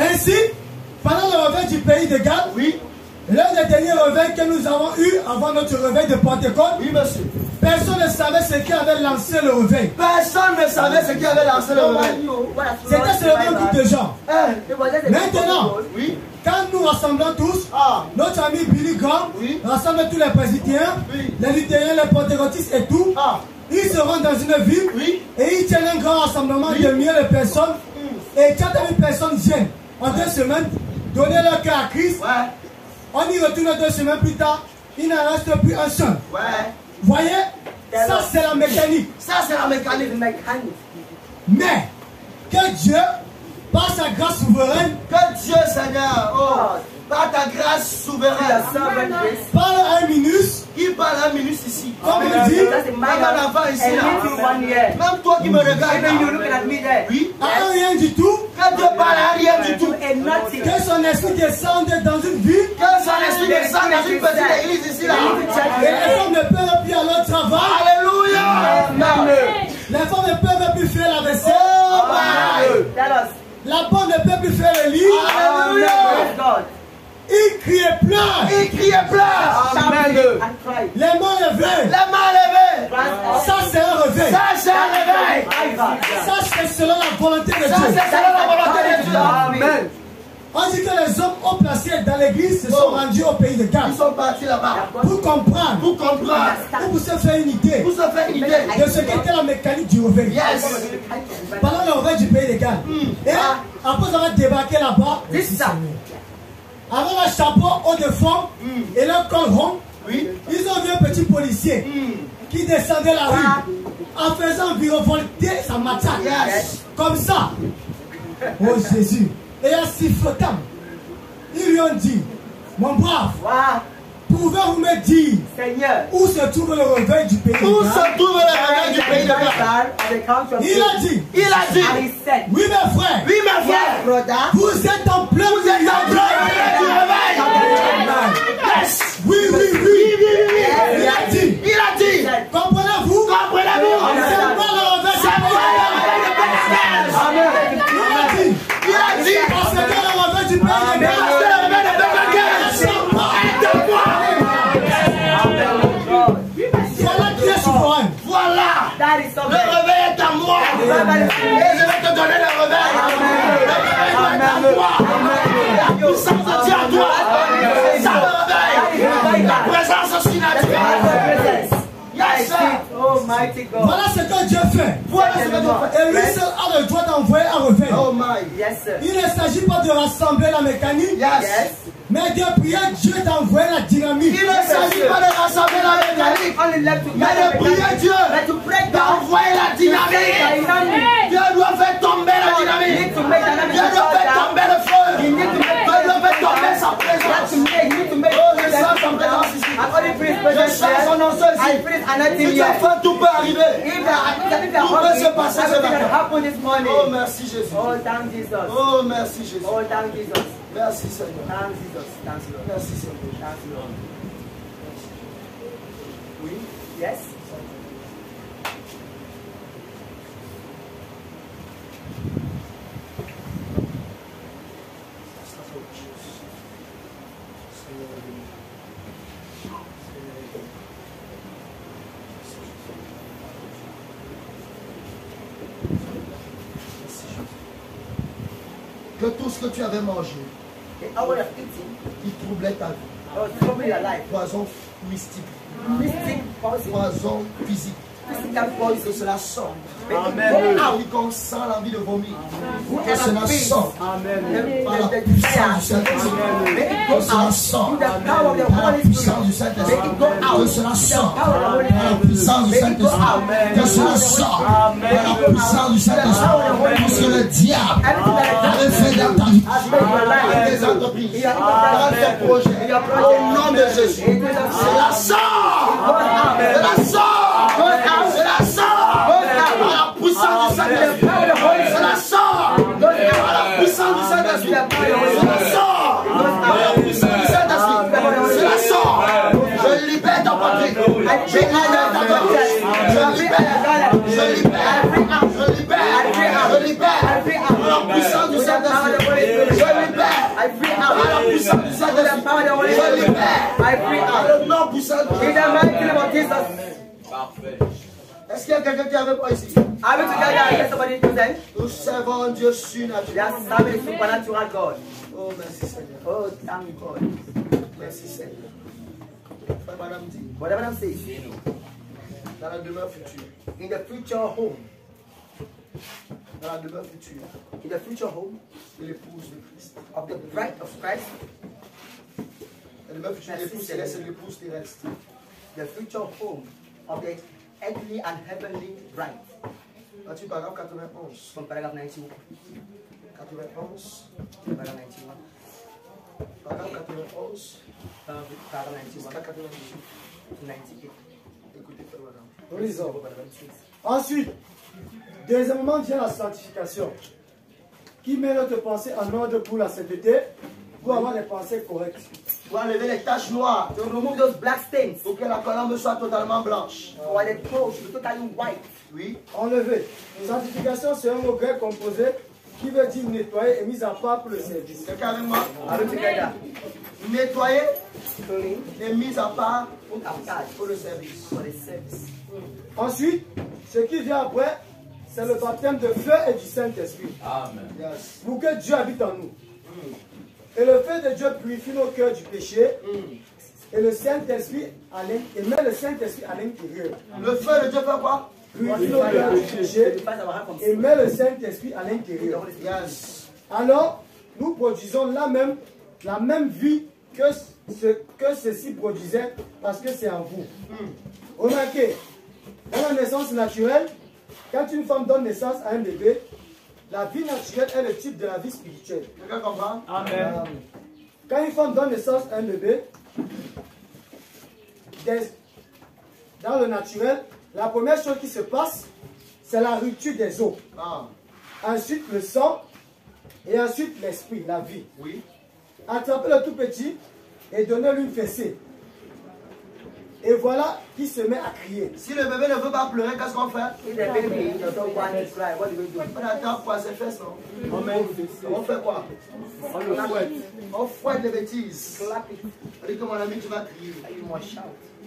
Ainsi, pendant le réveil du pays de Galles, l'un des derniers réveils que nous avons eu avant notre réveil de Pentecôte, Oui, monsieur. personne ne savait ce qui avait lancé le réveil. Personne ne savait ce qui avait lancé le réveil. C'était seulement un groupe de gens. Maintenant, Oui. quand nous rassemblons tous, notre ami Billy Graham rassemble tous les presbytériens, les luthériens, les pentecôtistes et tout. Ils se rendent dans une ville et ils tiennent un grand rassemblement de milliers de personnes. Et 40 000 personnes viennent en 2 semaines donner leur cœur à Christ. On y retourne 2 semaines plus tard, il n'en reste plus un seul. Voyez, ça c'est la mécanique. Ça, c'est la mécanique. Mais que Dieu, par sa grâce souveraine, Que Dieu, Seigneur, par ta grâce souveraine, parle à un minus, qui parle un minute ici. comme il dit, Même un enfant ici, là. Même toi qui me regardes, là. Oui. à un rien du tout, Que Dieu parle à rien du tout. que son esprit descende dans une ville, Que son esprit descende dans une petite église ici, là. et les femmes ne peuvent plus aller au travail, Alléluia. les femmes ne peuvent plus faire la vaisselle, Oh, my. la bonne ne peut plus faire le lit, Alléluia. il crie et pleure, Il crie et pleure. les mains levées, La main levée. ça c'est un réveil, Ça, c'est un réveil. ça c'est selon la volonté de Ça, Dieu. c'est selon la volonté de Dieu. Amen. On dit que les hommes ont placé dans l'église se sont rendus au pays de Galles Ils sont partis là-bas pour comprendre, pour comprendre, pour se faire une idée pour se faire une idée. de ce qu'était la mécanique du réveil. Yes. Pendant le réveil du pays de Galles. Et après avoir débarqué là-bas, avec leur chapeau haut de fond et leur col rond, Oui. ils ont vu un petit policier qui descendait la rue en faisant virevolter sa matraque. Yes. Comme ça. Oh Jésus. Et en sifflotant, ils lui ont dit, mon brave, pouvez-vous me dire où se trouve le réveil du pays de Où Galles? se trouve le réveil du pays de Galles? Il a dit, oui mes frères, Oui, mes frères. vous êtes en plein milieu du réveil. Yes. Oui. Il a dit, Il a dit. comprenez-vous? C'est pas le réveil du pays de Galles. Il a dit. Parce que le réveil du pays de Galles. Voilà qui est souverain. Voilà. Le réveil est à moi. Et je vais te donner le réveil. Le réveil est à toi. La puissance de Dieu à toi. Ça le réveil. La présence surnaturelle. Yes, sir. Voilà ce que Dieu fait. Voilà ce que Dieu fait. Et lui seul a le droit d'envoyer un réveil. Oh my. Il ne s'agit pas de rassembler la mécanique, Yes. mais de prier Dieu d'envoyer la dynamique. Il ne s'agit pas de rassembler la mécanique, mais de prier Dieu d'envoyer la dynamique. Dieu doit faire tomber la dynamique. Dieu doit faire tomber le feu. Dieu doit faire tomber sa présence. Oh, je sens sa présence ici. Je sens son nom ici. Si tu as faim, tout peut arriver. Tout peut se passer ce matin. Oh, merci Jésus. Oh, merci Jésus. Merci Seigneur. Merci Seigneur. Oui. Yes. Que tout ce que tu avais mangé, qui troublait ta vie, poison mystique, poison physique, que cela sorte. Quand on sent l'envie de vomir, que cela sorte par la puissance du Saint-Esprit. Que cela sorte par la puissance du Saint-Esprit. Que cela sorte par la puissance du Saint-Esprit. Que cela sorte par la puissance du Saint-Esprit. Parce que le diable avait fait dans ta vie, dans tes entreprises, dans tes projets, au nom de Jésus. Cela sort! Cela sort! Cela sort! Par la puissance du Saint-Esprit. Cela sort! Par la puissance du Saint-Esprit. Cela sort! Par la puissance du Saint-Esprit. Cela sort! Je libère ta patrie. Je libère ta patrie. Je libère. Je libère. Je libère. Je libère. Par la puissance du Saint-Esprit. Je libère. Par la puissance du Saint-Esprit. Je libère. Par le nom puissant de Jésus. Parfait. Est-ce qu'il y a quelqu'un qui est avec moi ici? Nous servons un Dieu surnaturel. Oh, merci Seigneur. Oh, thank God. Merci Seigneur. Frère, madame dit, Whatever I'm saying, dans la demeure future, in the future home, dans la demeure future, in the future home de l'épouse de Christ. of the bride of Christ, La demeure future de l'épouse céleste et de l'épouse terrestre. the future home of the earthly and heavenly bride. Matthieu paragraphe 91. From paragraph 91. 91. Paragraph 91. Paragraphe 91. Paragraph 91. Jusqu'à 98. 98. Écoutez, frère, madame. Lisons. Ensuite, deuxièmement vient la sanctification, qui met notre pensée en ordre pour la sainteté, pour avoir des pensées correctes. Pour enlever les taches noires, To remove those black stains, pour que la colombe soit totalement blanche. or the clothes should be totally white. Oui. Enlever. Sanctification, c'est un mot grec composé qui veut dire nettoyer et mis à part pour le service. Quelqu'un avec moi? Are we together? Nettoyer Clean, et mise à part put aside pour le service. for the service. Ensuite, ce qui vient après, c'est le baptême de feu et du Saint-Esprit. Amen. Yes. Pour que Dieu habite en nous. Et le feu de Dieu purifie nos cœurs du péché. Et le Saint-Esprit et met le Saint-Esprit à l'intérieur. Le feu de Dieu fait quoi? Purifie nos cœurs du péché. Et met le Saint-Esprit à l'intérieur. Yes. Alors, nous produisons la même vie que ceci produisait parce que c'est en vous. Remarquez, Dans la naissance naturelle, quand une femme donne naissance à un bébé, la vie naturelle est le type de la vie spirituelle. Quelqu'un comprend? Amen. Quand une femme donne naissance à un bébé, dans le naturel, la première chose qui se passe, c'est la rupture des os. Ensuite le sang et ensuite l'esprit, la vie. Oui. Attrapez le tout petit et donnez-lui une fessée. Et voilà qu'il se met à crier. Si le bébé ne veut pas pleurer, qu'est-ce qu'on fait? If the baby does not want to cry, what do we do? On attrape quoi? Ses fesses, non? On fait quoi? On le fouette. On fouette les bêtises. Clap it. On dit que mon ami, tu vas crier. You must shout.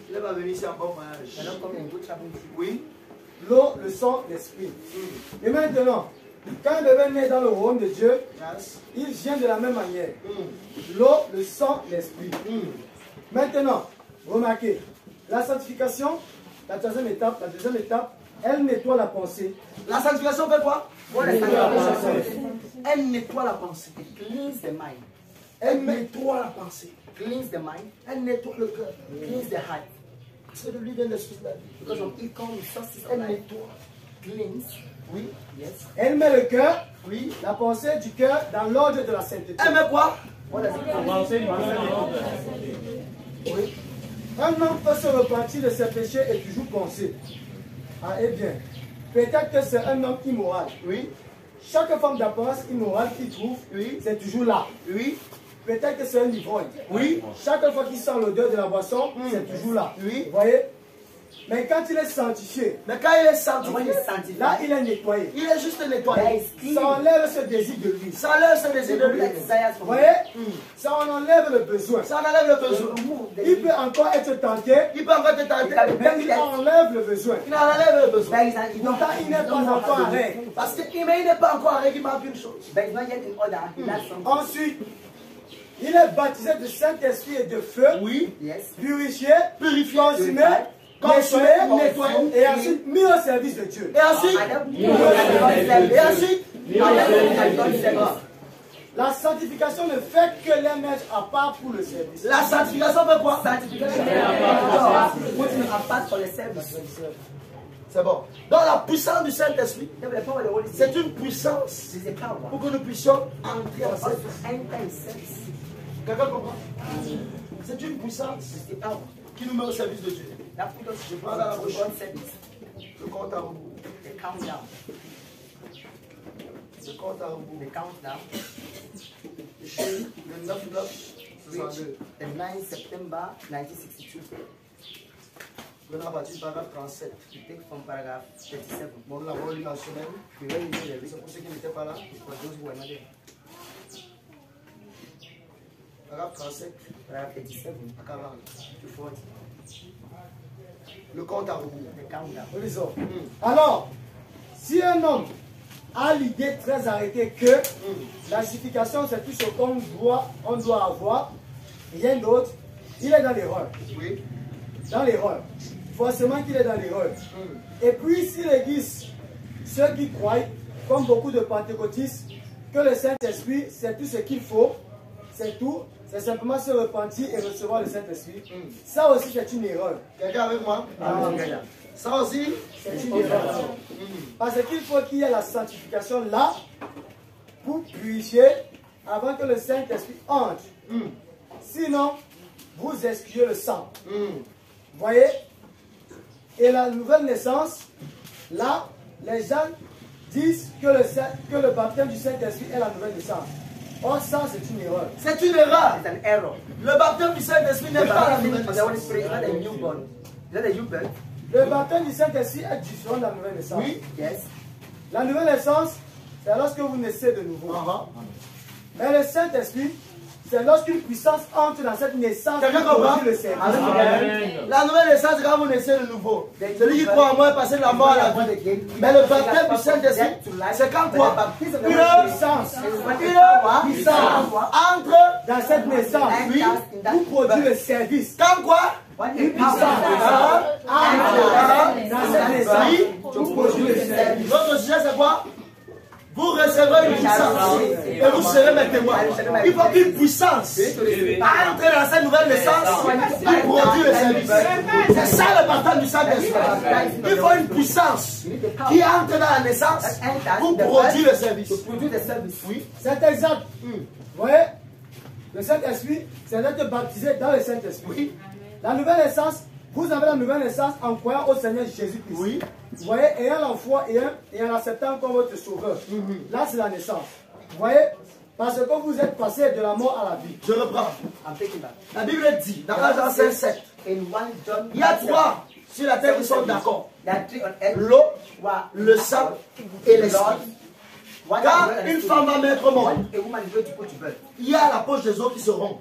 Il n'est pas venu ici en bon You're voyage. not coming in good trouble. Oui. L'eau, le sang, l'esprit. Et maintenant, quand un bébé naît dans le royaume de Dieu, Yes. il vient de la même manière. L'eau, le sang, l'esprit. Maintenant, remarquez, la sanctification, la deuxième étape, elle nettoie la pensée. La sanctification fait quoi? What is sanctification? Elle nettoie la pensée. It cleans the mind. Elle nettoie la pensée. Cleans the mind. Elle nettoie le cœur. Cleans the heart. C'est de lui vient l'esprit de la vie. Because of it comes sources of Elle life. nettoie. Cleans. Oui. Yes. Elle met le cœur, Oui. la pensée du cœur dans l'ordre de la sainteté. Elle met quoi? What does it do? Oui. Un homme peut se repentir de ses péchés et toujours penser. Ah, eh bien, peut-être que c'est un homme immoral. Oui. Chaque forme d'apparence immorale qu'il trouve, Oui. c'est toujours là. Oui. Peut-être que c'est un ivrogne. Oui. Chaque fois qu'il sent l'odeur de la boisson, c'est toujours là. Oui. Vous voyez? Mais quand il est sanctifié, Mais quand il est When sanctifié, it's sanctified, là il est nettoyé. il est juste there nettoyé. is clean. Ça enlève ce désir de lui. Ça enlève ce désir de lui. Desires Vous from voyez? Ça en enlève le besoin. Ça enlève le besoin. Il peut encore être tenté, Il peut encore te tenter. mais il enlève le besoin. Il enlève le besoin. There is an, you don't Pourtant, il n'est pas encore en règle. Parce qu'il n'est pas encore arrêté, il manque une chose. but it's not yet in order. He has something. Ensuite, il est baptisé de Saint-Esprit et de feu, Oui. Yes. purifié, Purifié. consumé, Consumé, nettoyé. et ensuite mis au service de Dieu. Et ensuite, et ensuite, La sanctification ne fait que les mettre à part pour le service. la sanctification fait quoi? Putting apart for the service. C'est bon. Donc la puissance du Saint-Esprit, The power of the Holy c'est Spirit une puissance is a power pour que nous puissions entrer en for us service. to enter in service. Quelqu'un comprend? C'est une puissance It's the power qui nous met au service de Dieu. that put us Je to parle à la bouche. God's service. Le compte à rebours. The countdown. Le compte à rebours. The countdown. Le 9-9, Reach 62. the 9th September 1962. Venons à partir du paragraphe 37. We take from paragraph 37. Bon, nous l'avons lu en semaine. We read it in the C'est pour ceux qui n'étaient pas là. for those who were not there. Paragraphe 37 Paragraph 37 à 40. to 40. Le compte à rebours. The countdown. Nous lisons. Alors, si un homme a l'idée très arrêtée que la justification c'est tout ce qu'on doit avoir, rien d'autre, il est dans l'erreur. Oui. Dans l'erreur. Forcément qu'il est dans l'erreur. Et puis si l'Église, ceux qui croient, comme beaucoup de pentecôtistes, que le Saint-Esprit c'est tout ce qu'il faut, c'est tout, c'est simplement se repentir et recevoir le Saint-Esprit. Ça aussi c'est une erreur. Quelqu'un avec moi? Ça aussi? C'est une erreur. Parce qu'il faut qu'il y ait la sanctification là pour purifier avant que le Saint-Esprit entre. Sinon, vous excluez le sang. Vous voyez? Et la nouvelle naissance, là, les gens disent que le baptême du Saint-Esprit est la nouvelle naissance. Or, ça, c'est une erreur. C'est une erreur. It's an error. Le baptême du Saint-Esprit n'est The pas la baptism nouvelle of the Holy naissance. Spirit is not a newborn. Is that a new birth? Le baptême du Saint-Esprit est différent de la nouvelle naissance. Oui. Yes. La nouvelle naissance, c'est lorsque vous naissez de nouveau. Mais le Saint-Esprit, c'est lorsqu'une puissance entre dans cette naissance Quelqu'un qui comprend? produit le service. La nouvelle naissance, c'est quand vous naissez de nouveau. Celui qui croit en moi est passé de la mort à la vie. Mais le baptême du Saint-Esprit, c'est quand quoi? Une Puissance entre dans cette naissance, Oui. vous produit le service. quand quoi? Une puissance entre dans cette naissance, vous produit le service. Notre sujet c'est quoi? Vous recevrez une puissance et vous serez mes témoins. Il faut qu'une puissance entre dans cette nouvelle naissance pour produire le service. C'est ça le partage du Saint-Esprit. Il faut une puissance qui entre dans la naissance pour produire le service. Oui. C'est exact. Vous voyez, le Saint-Esprit, c'est d'être baptisé dans le Saint-Esprit. Oui. La nouvelle naissance, vous avez la nouvelle naissance en croyant au Seigneur Jésus-Christ. Oui. Vous voyez, ayant la foi et en l'acceptant comme votre sauveur. Là, c'est la naissance. Vous voyez, parce que vous êtes passé de la mort à la vie. Je reprends. La Bible dit, dans 1 Jean 5:7, il y a trois sur la terre qui sont d'accord. L'eau, le sang et l'esprit. Quand une femme va mettre au monde, il y a la poche des eaux qui se rompt.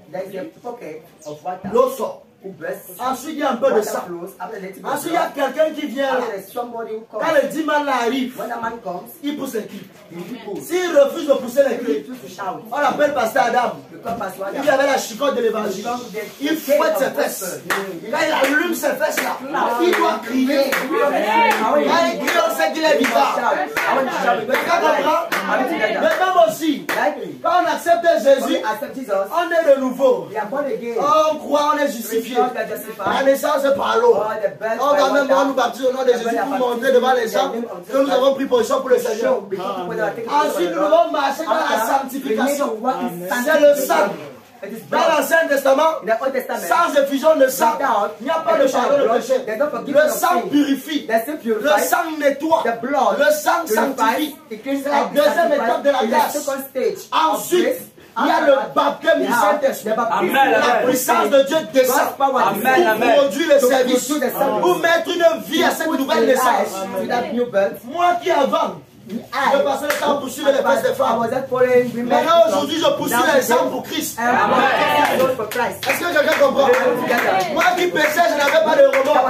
L'eau sort. Ensuite, il y a un peu de sang. Ensuite, il y a quelqu'un qui vient là. Quand le dimanche arrive, il pousse les cris. S'il refuse de pousser les cris, on l'appelle pasteur Adam. Il y avait la chicotte de l'évangile. Il fouette ses fesses. Quand il allume ses fesses là, il doit crier. Quand il crie, on sait qu'il est vivant. Mais même aussi, quand on accepte Jésus, on est de nouveau. On croit, on est justifié. La naissance par l'eau. On va même nous baptiser au nom de Jésus pour montrer devant les gens que nous avons pris position pour le Seigneur. Ensuite, nous devons marcher dans la sanctification. C'est le sang. Dans l'Ancien Testament, sans effusion de sang, il n'y a pas de pardon de péché. Le sang purifie, le sang nettoie, le sang sanctifie. C'est la deuxième étape de la grâce. Ensuite, il y a le baptême du Saint-Esprit. La puissance de Dieu descend pour produire le service, pour mettre une vie à cette nouvelle naissance. Moi qui avant, je passais le temps pour suivre les fesses des femmes. Maintenant, aujourd'hui, je poursuis les femmes pour Christ. Est-ce que quelqu'un comprend? Moi qui péchais, je n'avais pas de remords.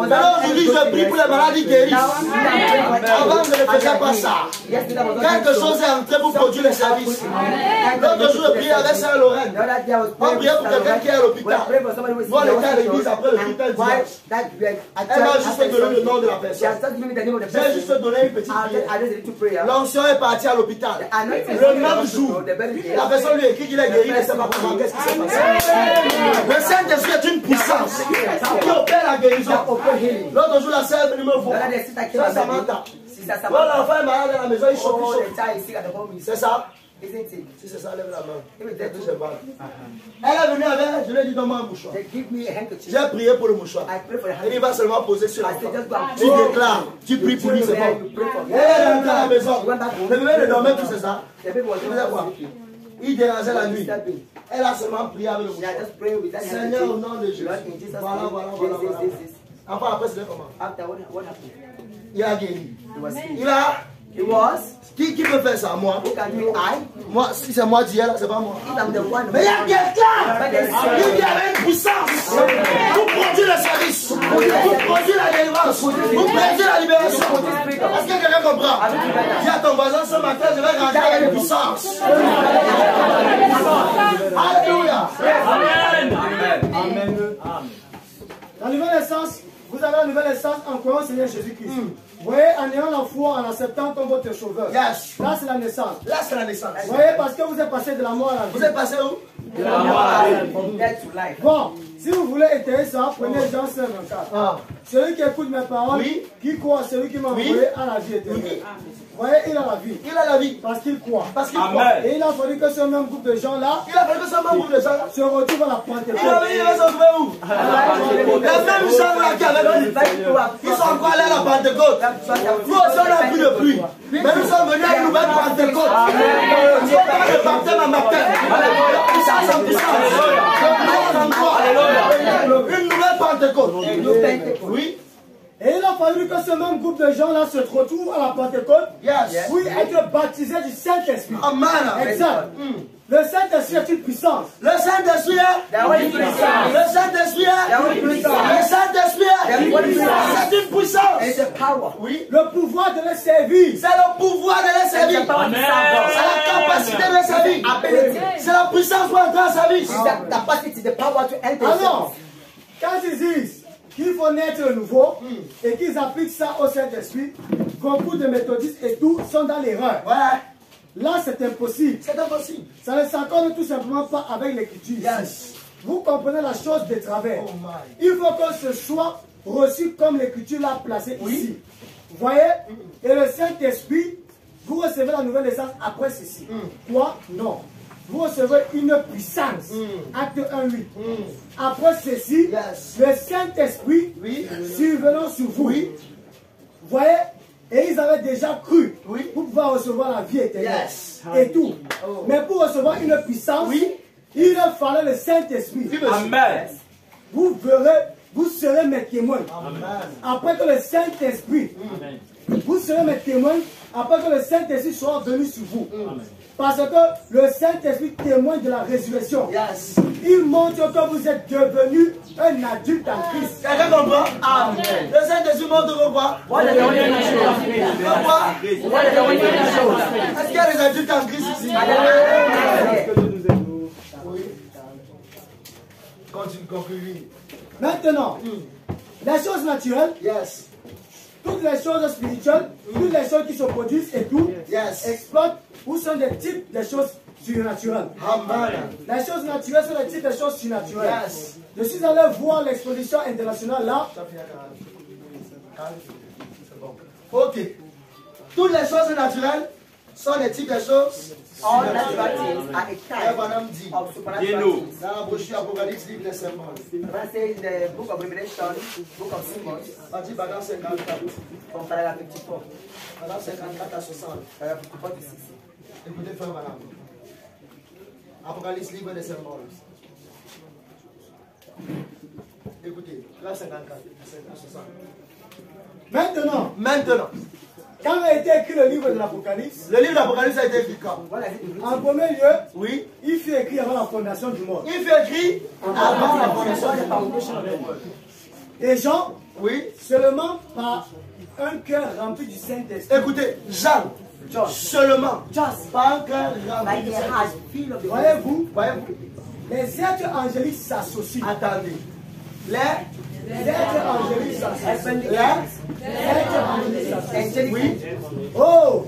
Maintenant, aujourd'hui, je prie pour les maladies guéries. Avant, je ne faisais pas ça. Quelque chose est entré pour produire le service. L'autre jour, je priais avec Saint Lorraine. On priait pour quelqu'un qui est à l'hôpital. Moi, on était à l'église après l'hôpital dimanche. Elle m'a juste donné le nom de la personne. J'ai juste donné une petite prière. L'ancien est parti à l'hôpital. Le même jour, la personne lui écrit qu'il est guéri, mais ne sait pas comment, qu'est-ce qui s'est passé. Le Saint-Esprit est une puissance qui opère la guérison. L'autre jour, la sœur me voit. Ça m'entend. Quand l'enfant est malade à la maison, il chauffe. C'est ça? Si c'est ça, lève la main. Elle est venue avec, je lui ai dit donne-moi un mouchoir. J'ai prié pour le mouchoir. Et il va seulement poser sur l'enfant. Tu déclares, tu pries pour lui, c'est bon. Elle est rentrée à la maison. Le bébé ne dormait plus, c'est ça? Il dérangeait la nuit. Elle a seulement prié avec le mouchoir. Seigneur, au nom de Jésus. Voilà. Enfin, après, c'est comment? Il a guéri. Qui peut faire ça? Moi. Moi, si c'est moi d'hier, c'est pas moi. Mais il y a quelqu'un qui avait une puissance pour produire le service, pour produire la délivrance, pour produire la libération. Est-ce que quelqu'un comprend? Dis à ton voisin ce matin, je vais rentrer avec une puissance. Alléluia. Amen. La nouvelle naissance, vous avez la nouvelle naissance en croyant au Seigneur Jésus-Christ. Vous voyez, en ayant la foi, en acceptant comme votre sauveur. Yes. Là, c'est la naissance. Là, c'est la naissance. Vous voyez, parce que vous êtes passé de la mort à la vie. Vous êtes passé où? De la mort à la vie. Bon, si vous voulez étayer ça, prenez Jean 5:24. Celui qui écoute mes paroles, qui croit à celui qui m'a envoyé, a la vie éternelle. Vous voyez, il a la vie. Il a la vie. Parce qu'il croit. Parce qu'il croit. Et il a fallu que ce même groupe de gens-là se retrouve à la Pentecôte. Il va se retrouver où? Les mêmes gens-là qui avaient pris. Ils sont encore allés à la Pentecôte. Nous aussi, on a pris de pluie. Mais nous sommes venus à une nouvelle Pentecôte. Nous sommes pas de baptême en baptême. Puissance en puissance. Une nouvelle Pentecôte. Oui. Et il a fallu que ce même groupe de gens-là se retrouve à la Pentecôte. Oui, être baptisé du Saint-Esprit. Amen. Exact. Le Saint-Esprit est une puissance. Le Saint-Esprit est une puissance. Le Saint-Esprit est une puissance. Le Saint-Esprit est une puissance. C'est une puissance. Oui. Le pouvoir de les servir. C'est le pouvoir de les servir. C'est la capacité de les servir. C'est la puissance pour entrer en service. Alors, quand ils disent qu'il faut naître de nouveau et qu'ils appliquent ça au Saint-Esprit, beaucoup de méthodistes et tout sont dans l'erreur. Ouais. Là, c'est impossible. C'est impossible. Ça ne s'accorde tout simplement pas avec l'écriture. Yes. Vous comprenez la chose de travers. Oh my. Il faut que ce soit reçu comme l'écriture l'a placé ici. Vous voyez? Et le Saint-Esprit, vous recevez la nouvelle naissance après ceci. Toi, non. Vous recevez une puissance. Acte 1:8. Après ceci, Yes. le Saint-Esprit survenant sur vous. Vous voyez? Et ils avaient déjà cru pour pouvoir recevoir la vie éternelle. Yes. Et tout. Mais pour recevoir une puissance, il fallait le Saint-Esprit. Amen. Vous verrez, vous serez mes témoins. Amen. Après que le Saint-Esprit, vous serez mes témoins, après que le Saint-Esprit soit venu sur vous. Parce que le Saint-Esprit témoigne de la résurrection. Yes. Il montre que vous êtes devenu un adulte en Christ. Quelqu'un comprend? Amen. Le Saint-Esprit montre quoi? Quoi? Est-ce qu'il y a des adultes en Christ ici? Oui. Continue, conclue. Maintenant, les choses naturelles, Yes. toutes les choses spirituelles, toutes les choses qui se produisent et tout, Yes. exploitent ou sont des types de choses surnaturelles. Amen. Les choses naturelles sont des types de choses surnaturelles. Yes. Je suis allé voir l'exposition internationale là. Ok. Toutes les choses naturelles sont des types de choses. All natural things are a Abraham dit type of supernatural things. dans la brochure Apocalypse, livre des symboles. When I say in the book of Revelation, book of symbols, Partie paragraphe 54. from paragraph 54, Paragraphe 54 à 60. paragraph 54 to 60. Écoutez, frère Madame. Apocalypse, livre des symboles. Écoutez, là 54, 60. Maintenant, quand a été écrit le livre de l'Apocalypse, Le livre d'Apocalypse a été écrit quand? What has it been en written? premier lieu, Oui. il fut écrit avant la fondation du monde. Il fut écrit avant la fondation Before the du monde. foundation of the world. Et Jean, Oui. seulement par un cœur rempli du Saint-Esprit. Écoutez, Jean, John, seulement, just pas un cœur rempli like du a Saint-Esprit. heart filled of the Holy Voyez-vous, Voyez-vous? les êtres angéliques s'associent. Attendez. Les êtres angéliques s'associent. Spirit. Les êtres angéliques s'associent. Angelic Oui. Oh,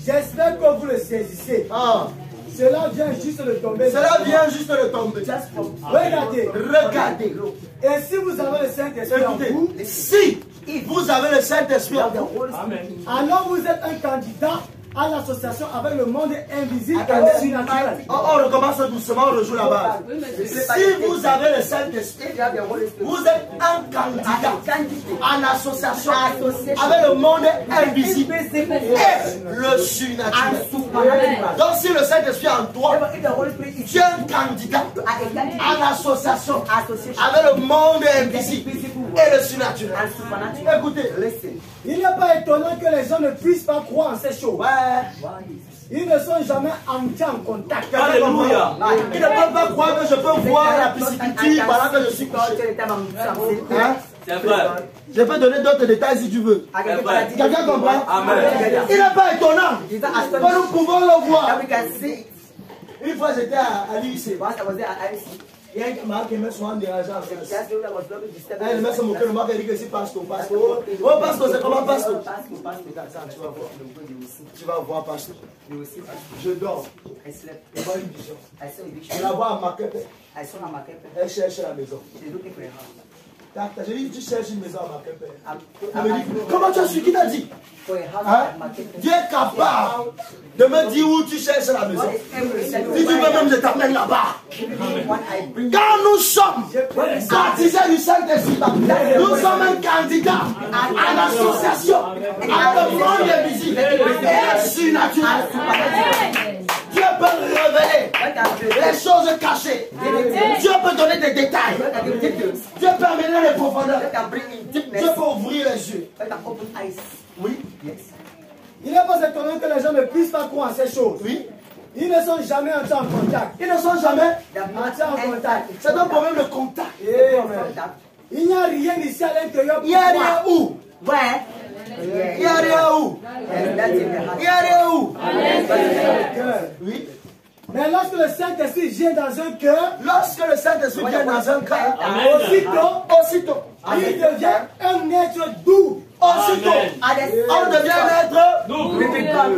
j'espère que vous le saisissez. Ah, Cela vient juste de tomber. cela vient juste de tomber. just from Regardez. Regardez. Et si vous avez le Saint-Esprit en Écoutez, vous, si vous avez le Saint-Esprit en the vous, Holy Spirit. alors vous êtes un candidat à l'association avec le monde invisible et Attendez, surnaturel. on recommence doucement, on rejoue la base. Si vous avez le Saint-Esprit, If you have the Holy Spirit, vous êtes un candidat candidate en association avec le monde invisible invisible et le and surnaturel. supernatural. Donc si le Saint-Esprit est en toi, If the Holy Spirit is tu es un candidat en association avec le monde invisible et le surnaturel. and supernatural. Écoutez, Listen. Il n'est pas étonnant que les gens ne puissent pas croire en ces choses. ouais, Ils ne sont jamais entrés en contact. Alléluia. ils ne peuvent pas croire que je peux voir la pisciculture pendant que je suis couché. Hein? C'est vrai. Je peux donner d'autres détails si tu veux. Quelqu'un comprend? Amen. Il n'est pas étonnant que nous pouvons le voir. We can see it. Une fois j'étais à l'IC. Once I was there at IC, Il y a un marque qui me souvent dérangeant en France. just I was very disturbed. Le mec se moquait de moi, il dit que c'est pasteur, pasteur. Oh, pasteur, c'est comment pasteur? Tu vas voir pasteur. You will see pastor. Je dors. I slept. Il voit une vision. I saw a Je vision. la vois à Makepe. I saw my market. Elle cherche la maison. She's looking for a house. J'ai dit, tu cherches une maison à Makepe. I'm Elle me dit, comment tu as su? Qui t'a dit? for a house Hein? at market. Dieu est capable de me dire où tu cherches la maison. Si tu veux même, je t'amène là-bas. When I bring Quand nous sommes baptisés du Saint-Esprit, nous sommes un candidat en association avec le monde invisible et surnaturel. Dieu peut révéler les choses cachées. Dieu peut donner des détails. Dieu peut amener les profondeurs. Dieu peut ouvrir les yeux. open eyes. Oui, Yes. Il n'est pas étonnant que les gens ne puissent pas croire en ces choses. oui. Ils ne sont jamais entrés en contact. Ils ne sont jamais. Entrés en contact. C'est un problème de contact. Amen. Il n'y a rien ici à l'intérieur Il y a rien où? Where? Il y a rien où? That's in the heart. Il y a rien où? cœur. Oui. Mais lorsque le Saint-Esprit vient dans un cœur, Lorsque le Saint-Esprit vient dans un cœur, aussitôt, aussitôt, il devient un être doux Aussitôt, on devient un être.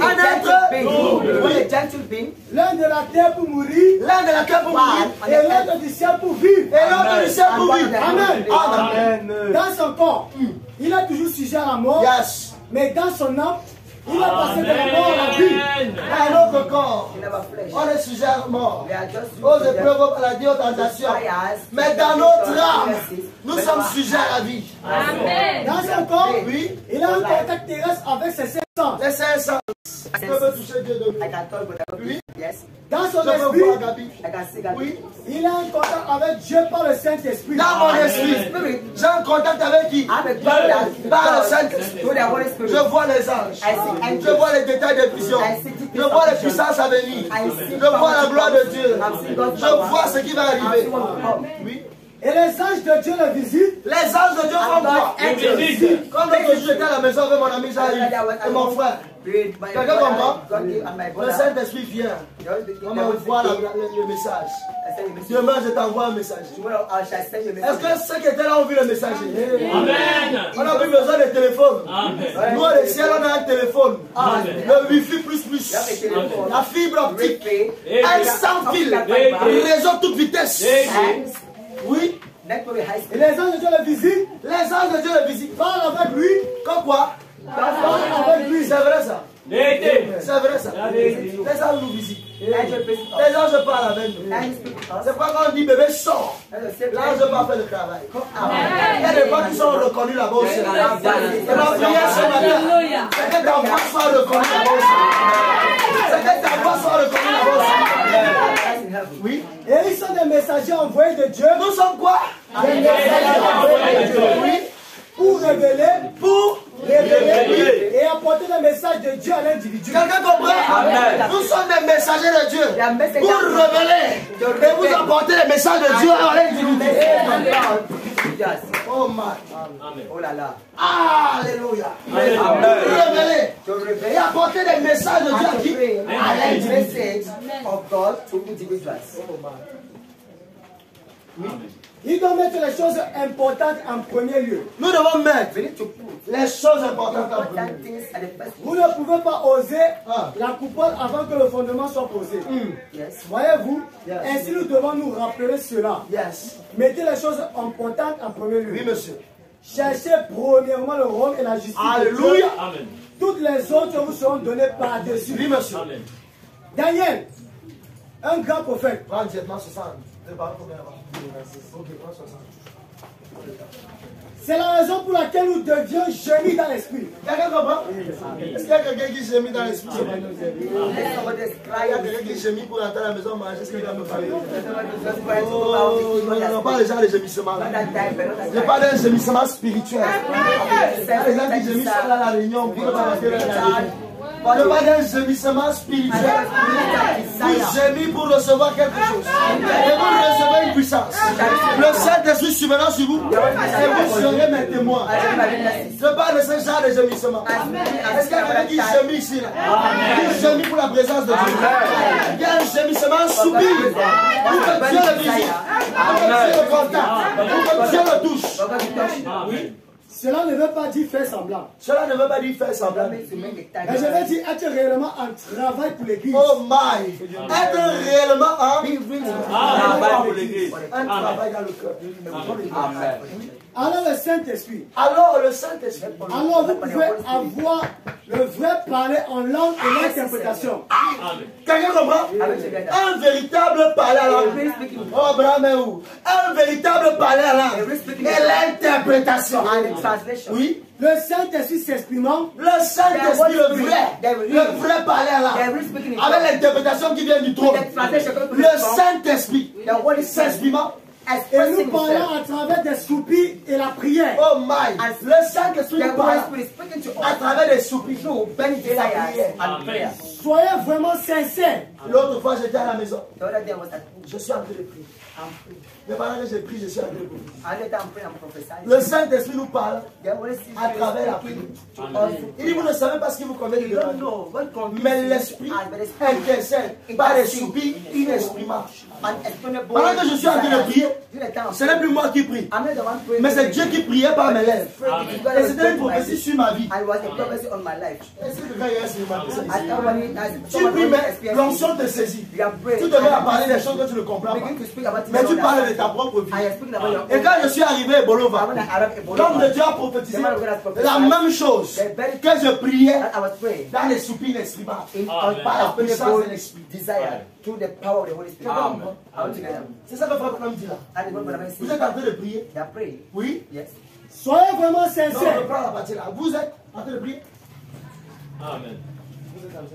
Un être. L'un de la terre pour mourir. L'un de la terre pour mourir. Et l'autre du ciel pour vivre. Et l'autre du ciel pour vivre. Amen. Amen. Dans son corps, il est toujours sujet à la mort. Yes. Mais dans son âme, il a passé de la mort à la vie. À notre corps, on est sujet à la mort. Aux épreuves, aux maladies, aux tentations. Mais dans notre âme, nous sommes sujets à la vie. Amen. Dans son corps, Oui. il a un contact terrestre avec ses 500. Les 500. Je peux toucher Dieu de nous. Oui. Dans son Je peux esprit, voir Gabi. Oui. il a un contact avec Dieu par le Saint-Esprit. Dans mon esprit, j'ai un contact avec qui? Par le Saint-Esprit. Je vois les anges. Je vois les détails des visions. Je vois les puissances à venir. Je vois la gloire de Dieu. Je vois ce qui va arriver. Oui. Et les anges de Dieu le visitent. Les anges de Dieu font quoi? Comme l'autre jour, j'étais à la maison avec mon ami Jaïr et mon frère. Quelqu'un comprend? Le Saint-Esprit vient. On m'envoie le message. Demain, je t'envoie un message. Est-ce que ceux qui étaient là ont vu le message? Amen. On a plus besoin de téléphone. Nous, au ciel, on a un téléphone. Le Wi-Fi plus. La fibre optique. Un sans fil. Réseau toute vitesse. Oui. Et les anges de Dieu le visitent. Les anges de Dieu le visitent. Parlent avec lui. Comme quoi? Parlent avec lui. C'est vrai ça. C'est vrai ça. Les anges nous visitent. Les anges parlent avec nous. C'est pas quand on dit bébé sort. L'ange va faire le travail. Il y a des gens qui sont reconnus là-bas aussi. Et la prière ce matin, c'est que ta voix soit reconnue là-bas aussi. C'est que ta voix soit reconnue là-bas aussi. Oui. Et ils sont des messagers envoyés de Dieu. Nous sommes quoi? Des messagers envoyés de Dieu. Oui. Pour révéler et apporter le message de Dieu à l'individu. Quelqu'un comprend? Nous sommes des messagers de Dieu pour révéler et vous apporter les messages de Dieu à l'individu. Oh my. Oh là là. Alléluia. Révéler et apporter les messages de Dieu à qui? À l'individu. Of God to individuals. Il doit mettre les choses importantes en premier lieu. Nous devons mettre les choses importantes en premier lieu. Vous ne pouvez pas oser la coupole avant que le fondement soit posé. Voyez-vous, ainsi nous devons nous rappeler cela. Yes. Mettez les choses importantes en premier lieu. Oui, monsieur. Cherchez premièrement le royaume et la justice. Alléluia. Toutes les autres vous seront données par-dessus. Oui, monsieur. Daniel, un grand prophète. Prends directement 60. C'est la raison pour laquelle nous devions gémir dans l'esprit. Quelqu'un comprend? Est-ce qu'il y a quelqu'un qui gémit dans l'esprit? Il y a quelqu'un qui gémit pour entrer à la maison manger ce qu'il va me parler. Oh, non, pas les gens les gémissements. Je parle d'un gémissement spirituel. Il y a des gens qui gémissent à la réunion pour rentrer dans la réunion. Je parle d'un gémissement spirituel. Vous gémissez pour recevoir quelque chose. Et vous recevez une puissance. Le Saint-Esprit survenant sur vous. Et vous serez mes témoins. Je parle de ce genre de gémissement. Est-ce qu'il y a quelqu'un qui gémit ici? Qui gémit pour la présence de Dieu? Il y a un gémissement soumis. Pour que Dieu le visite. Pour que Dieu le contacte. Pour que Dieu le touche. Cela ne veut pas dire faire semblant. Cela ne veut pas dire faire semblant. Mais je vais dire être réellement en travail pour l'église. Oh my! Être réellement en travail pour l'église. Un travail dans le cœur. Alors le Saint-Esprit. Alors le Saint-Esprit. Alors vous pouvez avoir le vrai parler en langue et l'interprétation. Quelqu'un comprend? Un véritable parler à langue. Oh Braméou. Un véritable parler à langue. Et l'interprétation. Oui. Le Saint-Esprit s'exprimant. Le Saint-Esprit, le vrai parler à langue. Avec l'interprétation qui vient du trône. Le Saint-Esprit s'exprimant. Et nous parlons à travers des soupirs et la prière. Oh my! Le Saint-Esprit nous parle à travers des soupirs et la prière. Soyez vraiment sincères. L'autre fois, j'étais à la maison. The other day I was at Je suis en train de prier. I'm praying. Mais pendant que je prie, je suis en train de prier. I let them pray and prophesy. Le Saint-Esprit nous parle The Holy Spirit à travers la is speaking prière. to us. Il dit, vous ne savez pas ce qui vous convient de You don't demander. know what convinces Mais you l'Esprit as the Spirit intercède par les soupirs inexprimables. unexplainable. Pendant que je suis en train de prier, During the time of ce n'est plus moi qui prie. I'm not the one praying. Mais c'est Dieu qui priait par mes lèvres. Amen. Et c'était une prophétie sur ma vie. I was a prophecy on my life. Est-ce que quelqu'un a expérimenté ça As ici? somebody Tu pries, mais l'onction te saisit. You are praying. Tu te mets à parler des choses que tu ne comprends pas. Begin to speak about Mais tu parles de ta propre vie. I am speaking about your Et quand je suis arrivé à Bolova, When I arrived in Bolova, l'homme de Dieu a prophétisé la même chose que je priais I was praying dans les soupirs inexprimables. in Par la puissance de l'Esprit. desire through the power of the Holy Spirit. Amen. All together. C'est ça que Frère Branham dit là. And the Bible Vous says êtes en train de prier? they are praying. Oui. Yes. Soyez vraiment Non, on sincères. reprend la partie là. Vous êtes en train de prier? Amen.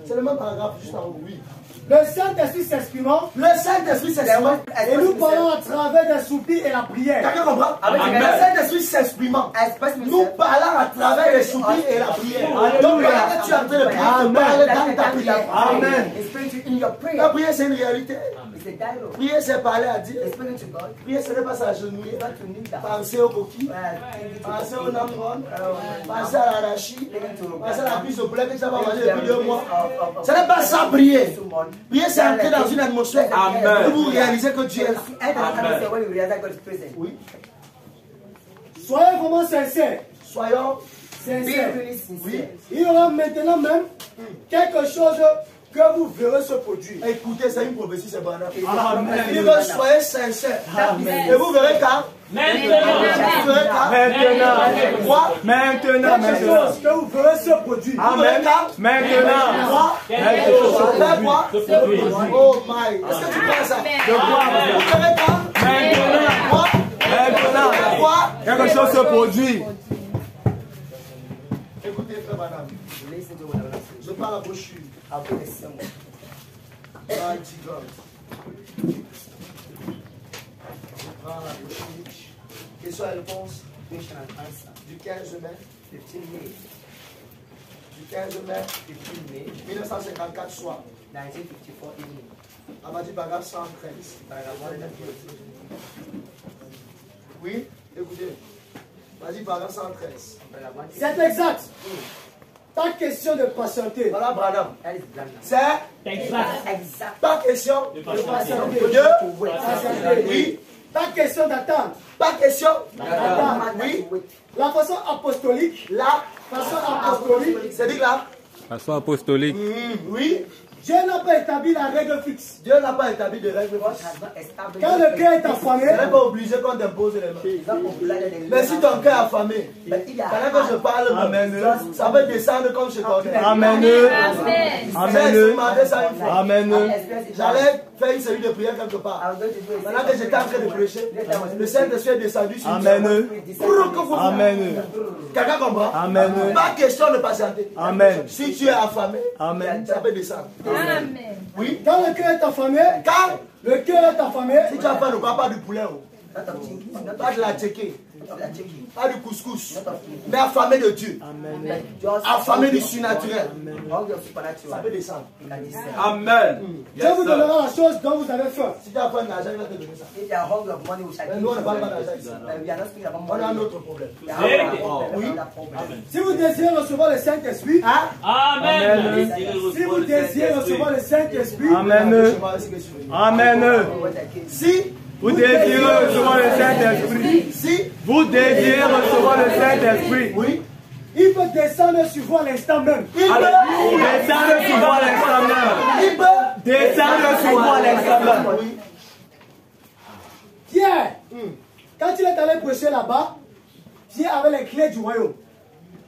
C'est le même paragraphe juste en haut. Oui. Le Saint-Esprit s'exprimant Le Saint-Esprit s'exprime. et nous parlons à travers des soupirs et la prière. Quelqu'un comprend? Amen. Le Saint-Esprit s'exprimant. I express Nous myself. parlons à travers les soupirs et la prière. Donc, pendant que tu es en train de prier, tu parles dans ta prière. Amen. It's speaking in your La prayer. prière, c'est une réalité. It's a dialogue. Prier, c'est parler à Dieu. It's speaking to God. Prier, ce n'est pas s'agenouiller. Not to kneel down. Penser au coquille. Thinking to Penser God. au namron. Penser à l'arachide. Penser à la cuisse au poulet que tu vas manger depuis 2 mois. Ce n'est pas ça, prier. Prier, c'est entrer dans une atmosphère. Amen. Et vous réalisez que Dieu est là. When you realize God is present. Oui. Soyez vraiment sincères. Soyons. Be Sincères. really sincere. Il y aura maintenant même quelque chose que vous verrez se produire. Écoutez, c'est une prophétie, c'est bon. Amen. Il veut soyez sincères. Et vous verrez quand. Vous verrez quand. Maintenant. Quoi? Maintenant. Quelque chose que vous verrez se produire. Vous verrez quand. Maintenant. Quoi? Quelque chose se Faire produit. quoi? Oh my. Est-ce que tu penses ça? Je crois. Vous verrez quand. Maintenant. Quoi? Maintenant. Quoi? Quelque chose se produit. Écoutez, frère madame. Listen to what I'm saying. Je parle à brochure. I'll put a sermon. Mighty God. Je prends la brochure. Question et réponse Question and answer. du 15 mai. 15 May. Du 15 mai 15 May 1954 soir. 1954 evening. À partir du paragraphe 113. Paragraph 113. Oui, écoutez. Vas-y, paragraphe 113. Paragraph 113. C'est exact. Pas question de patienter. Voilà, Branham. That is Branham. C'est Exact. pas question De de patienter. oui, Pas question d'attendre. pas question D'attendre. oui, La façon apostolique. la Façon apostolique. c'est-à-dire là, Façon apostolique. oui, Dieu n'a pas établi la règle fixe. Dieu n'a pas établi de règles. God has not established. Quand le cœur est affamé, Ce n'est pas obligé qu'on t'impose les mains. It's not obligated in Mais si ton cœur est affamé, But if you are pendant que je parle, Amen. ça peut descendre comme chez ton cœur. Amen. J'ai Amen. expérimenté ça une fois. Amen. J'allais faire une série de prières quelque part. I was going to do it. Pendant que j'étais en train de prêcher, le Saint-Esprit est descendu sur Amen. moi. Amen. Quelqu'un comprend? Amen. Pas question de patienter. Amen. Si tu es affamé, Amen. ça peut descendre. Oui. quand le cœur est affamé, Quand le cœur est affamé, si tu as faim, ne crois pas du poulet, oh. Not of chicken, not Pas de la tchéké, of that chicken, pas du couscous, not of chicken. mais affamé de Dieu, Amen. Just affamé du surnaturel, all your ça supernatural. peut descendre. You can descend. Amen. Dieu vous donnera la chose dont vous avez faim. Si tu as faim d'argent, il va te donner ça. If you are hungry of money, we shall Mais give nous, on you. ne parle pas d'argent ici. But we are not speaking about On a un money. autre problème. We have another problem. Oui. Another problem. Si vous désirez recevoir le Saint-Esprit, Hein? Amen. si vous désirez recevoir le Saint-Esprit, Amen. Amen. What I came Si, Vous désirez recevoir le Saint-Esprit. si, Vous désirez recevoir le Saint-Esprit. oui, il peut descendre sur vous à l'instant même. il peut, Descendez sur vous à l'instant même. il peut, Descendez sur vous à l'instant même. oui. Pierre, quand il est allé prêcher là-bas, Pierre avait les clés du royaume.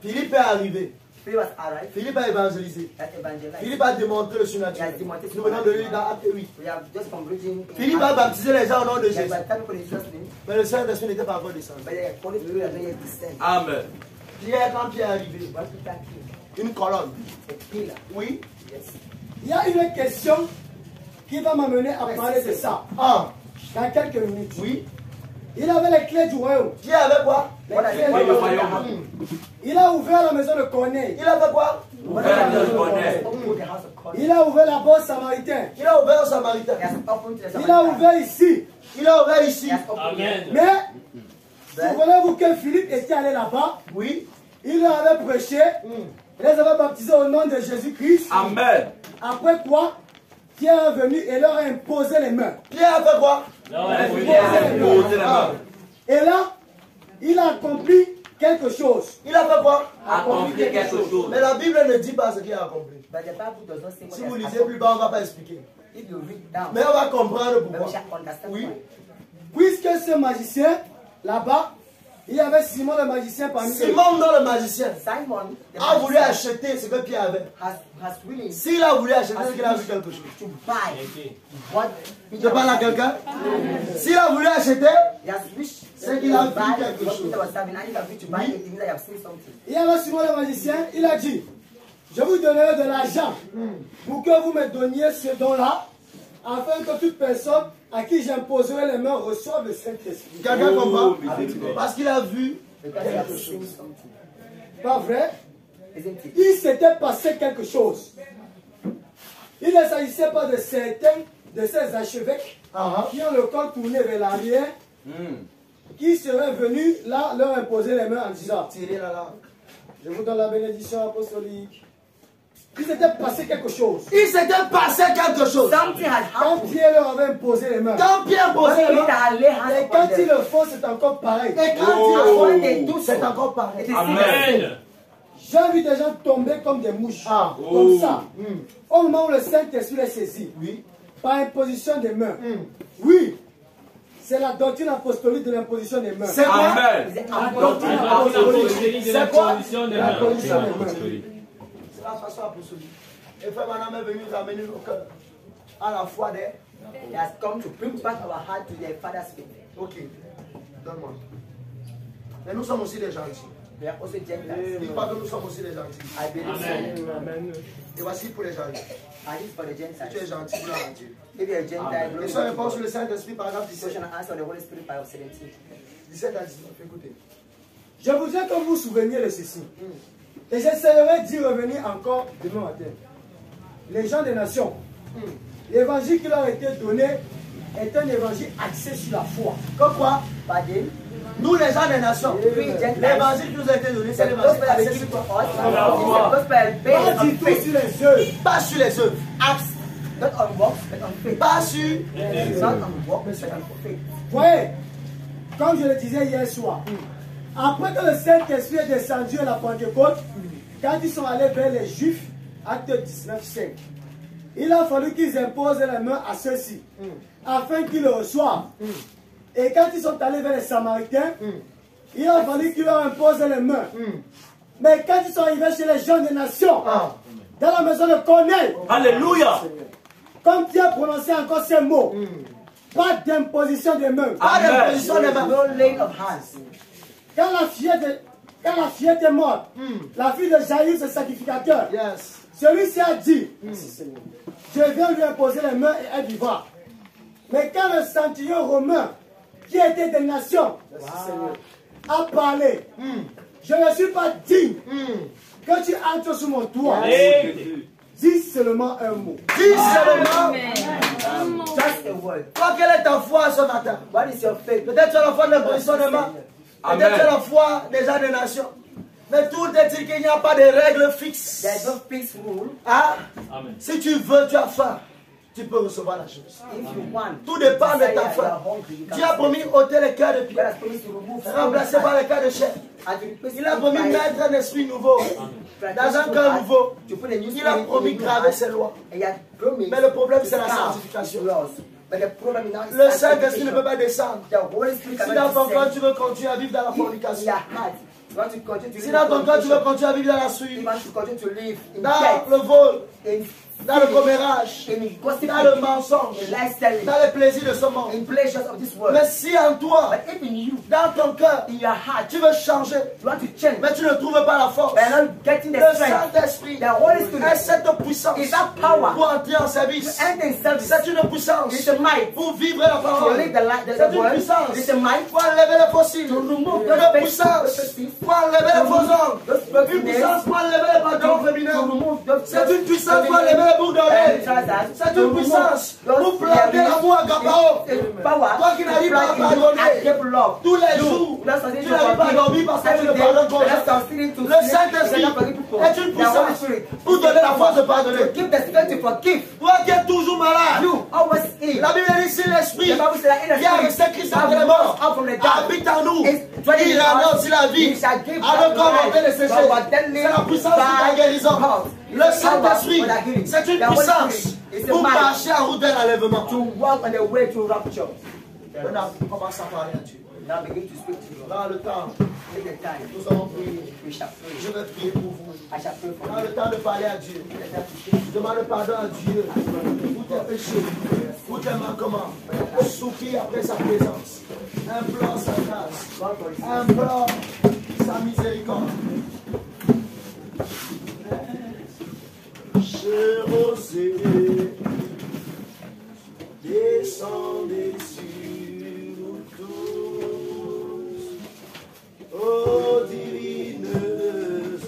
Philippe est arrivé. Philip was arrived Philippe a évangélisé. at evangelized. Philippe a démontré le surnaturel. Nous venons de lire dans Acte 8. We have just come reading. Philippe a baptisé les gens au nom de Yes, Jésus. but thank God in Jesus' name. Mais le Saint-Esprit n'était pas encore descendu. But the Holy Spirit has not yet descended. Amen. Pierre, quand Pierre est arrivé, What to thank you? une colonne. A pillar. Oui. Yes. Il y a une question qui va m'amener à parler de ça Ah, dans quelques minutes. oui. Il avait les clés du royaume. Pierre avait quoi? What Les has clés what du was royaume. the Il a ouvert la maison de Corneille. Il avait quoi? Il a ouvert la bourse samaritain. Il a ouvert au Samaritain. Il a ouvert ici. Il a ouvert ici. Amen. Mais, souvenez-vous que Philippe était allé là-bas. Oui. Il leur avait prêché. Il les avait baptisés au nom de Jésus-Christ. Amen. Après quoi, Pierre est venu et leur a imposé les mains. Pierre a fait quoi? Et là, il a accompli quelque chose. Il a fait quoi? Accompli quelque chose. Mais la Bible ne dit pas ce qu'il a accompli. Si vous lisez plus bas, on ne va pas expliquer. Mais on va comprendre pourquoi. Oui. Puisque ce magicien, là-bas, il y avait Simon le magicien parmi eux. Simon, dans le magicien, a voulu acheter ce que Pierre avait. S'il a voulu acheter, c'est qu'il a vu quelque chose. Je parle à quelqu'un? S'il a voulu acheter, c'est qu'il a vu quelque chose. Il y avait Simon le magicien, il a dit, je vous donnerai de l'argent pour que vous me donniez ce don-là, afin que toute personne à qui j'imposerai les mains reçoive le Saint-Esprit. Quelqu'un comprend? Parce qu'il a vu quelque chose. Pas vrai? Il s'était passé quelque chose. Il ne s'agissait pas de certains de ces archevêques qui ont le col tourné vers l'arrière, qui seraient venus là leur imposer les mains en disant, je vous donne la bénédiction apostolique. Il s'était passé quelque chose. Il s'était passé quelque chose. Quand Pierre leur avait imposé les mains. Quand Pierre posait les mains. Et quand ils le font, c'est encore pareil. Et quand ils le font, c'est encore pareil. Amen. J'ai vu des gens tomber comme des mouches. Comme ça. Au moment où le Saint-Esprit les saisit. Oui. Par imposition des mains. Oui. C'est la doctrine apostolique de l'imposition des mains. C'est quoi? La doctrine apostolique. C'est quoi? L'imposition des mains. C'est la façon apostolique. Et frère Manam est venu ramener nos cœurs à la foi des. He has come to bring back our heart to their father's faith. Ok. Donne-moi. Mais nous sommes aussi des gentils. We are also Gentiles. Dis pas que nous sommes aussi des gentils. I believe so. Amen. Et voici pour les gentils. And this is for the Si tu es Gentiles. gentil, gloire à Dieu. If you are a Gentile, Et ça répond sur le Saint-Esprit, paragraphe 17. question and answer the Holy Spirit by 17. 17 à 19, écoutez. Je voudrais que vous vous souveniez de ceci. Et j'essaierai d'y revenir encore demain matin. Les gens des nations, l'évangile qui leur a été donné est un évangile axé sur la foi. Comme quoi? Pardon? Nous, les gens des nations, l'évangile qui nous a été donné, c'est The l'évangile gospel has axé been sur given to toi. us. The gospel is based Pas du on tout faith. sur les œuvres. Pas sur les œuvres. Acts, not on works, but on faith. Pas sur. Not on works, but on faith. Voyez, comme je le disais hier soir, après que le Saint-Esprit est descendu à la Pentecôte, quand ils sont allés vers les Juifs, acte 19:5, il a fallu qu'ils imposent les mains à ceux-ci, afin qu'ils le reçoivent. Et quand ils sont allés vers les Samaritains, il a fallu qu'ils leur imposent les mains. Mais quand ils sont arrivés chez les gens des nations, dans la maison de Corneille, Alléluia. comme Pierre prononçait encore ces mots, pas d'imposition des mains. Pas d'imposition des mains. No laying of hands. Quand la fillette est morte, la fille de Jaïr, ce sacrificateur, Yes. celui-ci a dit, je viens lui imposer les mains et elle vivra. Mais quand le centurion romain, qui était des nations, a parlé, je ne suis pas digne que tu entres sous mon toit. Dis seulement un mot. Dis seulement. Just a word. Toi, quelle est ta foi ce matin? What is your faith? Peut-être tu as la foi de l'imposition des mains. Peut-être tu as la foi des gens des nations. Mais tout est-il qu'il n'y a pas de règles fixes. There is no fixed rule. Ah, Amen. si tu veux, tu as faim, tu peux recevoir la chose. If you want, Tout dépend de ta desire, you faim. are hungry, you can Dieu a promis receive. ôter les cœurs de God pierre, has promised to remove remplacer par les cœurs de chair. and to replace Il a promis de mettre un esprit nouveau dans un cœur nouveau. to put a new Il a spirit promis in de your graver heart. ses lois. And he has promised Mais le problème, to c'est la carve sanctification. laws. But the problem is now is Le Saint-Esprit ne peut sanctification. pas descendre. The Holy Spirit Si dans cannot ton cœur descend. tu veux continuer à vivre dans la If in fornication, your heart you want to continue to si live dans in ton cœur tu veux fornication, continuer à vivre dans la you souille, want to continue to live in dans debt, le vol, in dans le commérage, in gossip, dans le mensonge, in life telling, dans les plaisirs de ce monde. in pleasures of this world. Mais si en toi, But if in you, dans ton cœur, in your heart, tu veux changer, you want to change, mais tu ne trouves pas la force, but you're not getting the le strength, Saint-Esprit the Holy est Spirit cette puissance is that power pour entrer en to service. enter in service. C'est une puissance It's a might pour vivre la to parole. live the life, C'est the une word. puissance It's a might pour enlever les fossiles. to remove Une those puissance things, pour enlever les faux hommes. those Une brokenness, puissance pour enlever les pardons to féminins. remove those. C'est une puissance pour enlever les boucles d'oreilles. C'est une puissance pour planter l'amour à Gabao. Toi qui n'arrives pas à pardonner tous les jours, tu n'arrives pas à dormir parce que tu ne pardonnes pas. Le Saint-Esprit est une puissance pour donner la force de pardonner. Toi qui es toujours malade, la Bible dit si l'Esprit qui a resté Christ entre les morts habite en nous, il ramène aussi la vie à nos corps mortels et séchés. C'est la puissance de ta guérison. Le Saint-Esprit, c'est une puissance pour marcher en route de l'enlèvement. Maintenant, commence à parler à Dieu. Dans le temps, nous allons prier. Je vais prier pour vous. Dans le temps de parler à Dieu, demande pardon à Dieu pour tes péchés, pour tes manquements. Soupire après sa présence. Implore sa grâce. Implore sa miséricorde. Je rosé, descendez sur nous tous, ô divines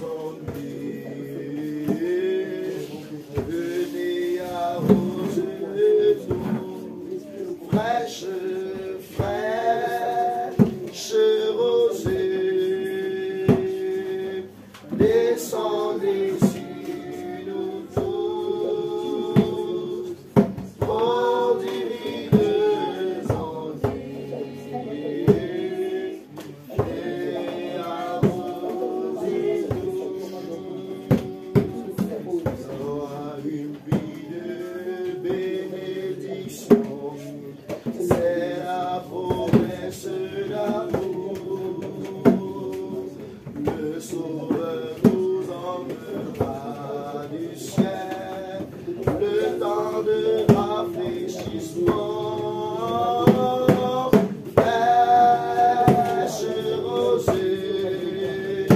ondes, venez arroser nous, fraîche rosée, descendez sur nous tous, ô divines ondes, et arrosez nous, sois une vie de bénédiction, c'est la promesse d'amour, le Sauveur nous emmènera du ciel, le temps de rafraîchissement, fraîche rosée,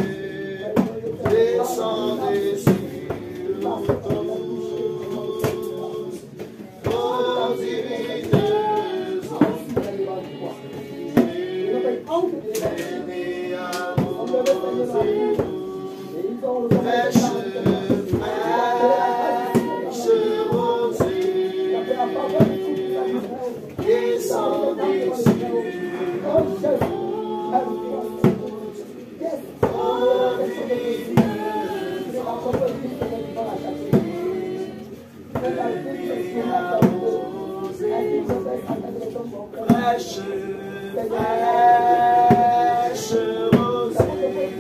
descendez sur nous tous, ô divines ondes, venez arroser nous, fraîche rosée, descendez sur nous, ô divines fraîche rosée,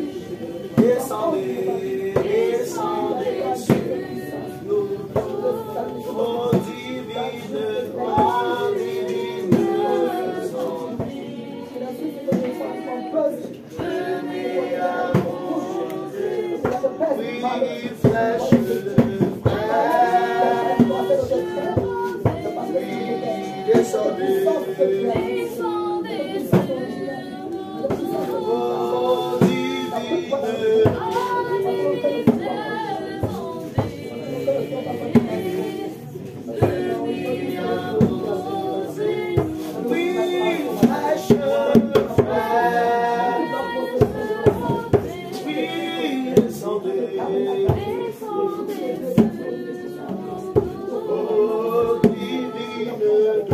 descendez sur nous, ô divines ondes, venez arroser, oui, fraîche, descendez, ô divines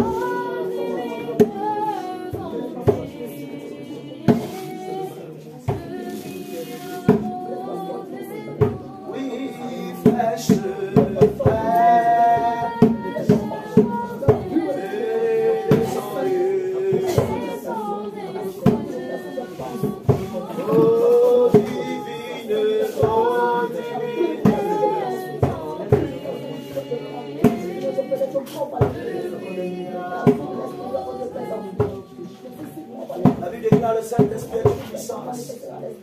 La Bible déclare le Saint-Esprit est une puissance.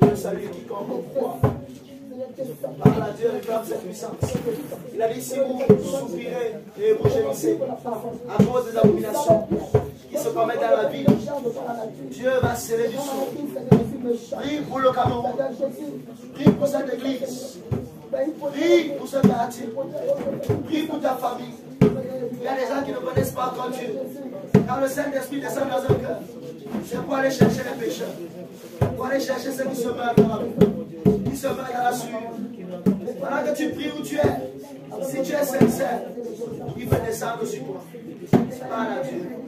Le salut quiconque croit. Par la Dieu réclame cette puissance. Il a dit si vous souffrirez et vous gémissez à cause des abominations qui se commettent dans la ville, Dieu va sceller du sang. Prie pour le Cameroun. Prie pour cette église. Prie pour ce quartier. Prie pour ta famille. Il y a des gens qui ne connaissent pas encore Dieu. Quand le Saint-Esprit descend dans un cœur, c'est pour aller chercher les pécheurs. Pour aller chercher ceux qui se meurent dans la vie, qui se meurent dans la sueur. Pendant que tu pries où tu es, si tu es sincère, il va descendre sur toi. Parle à Dieu.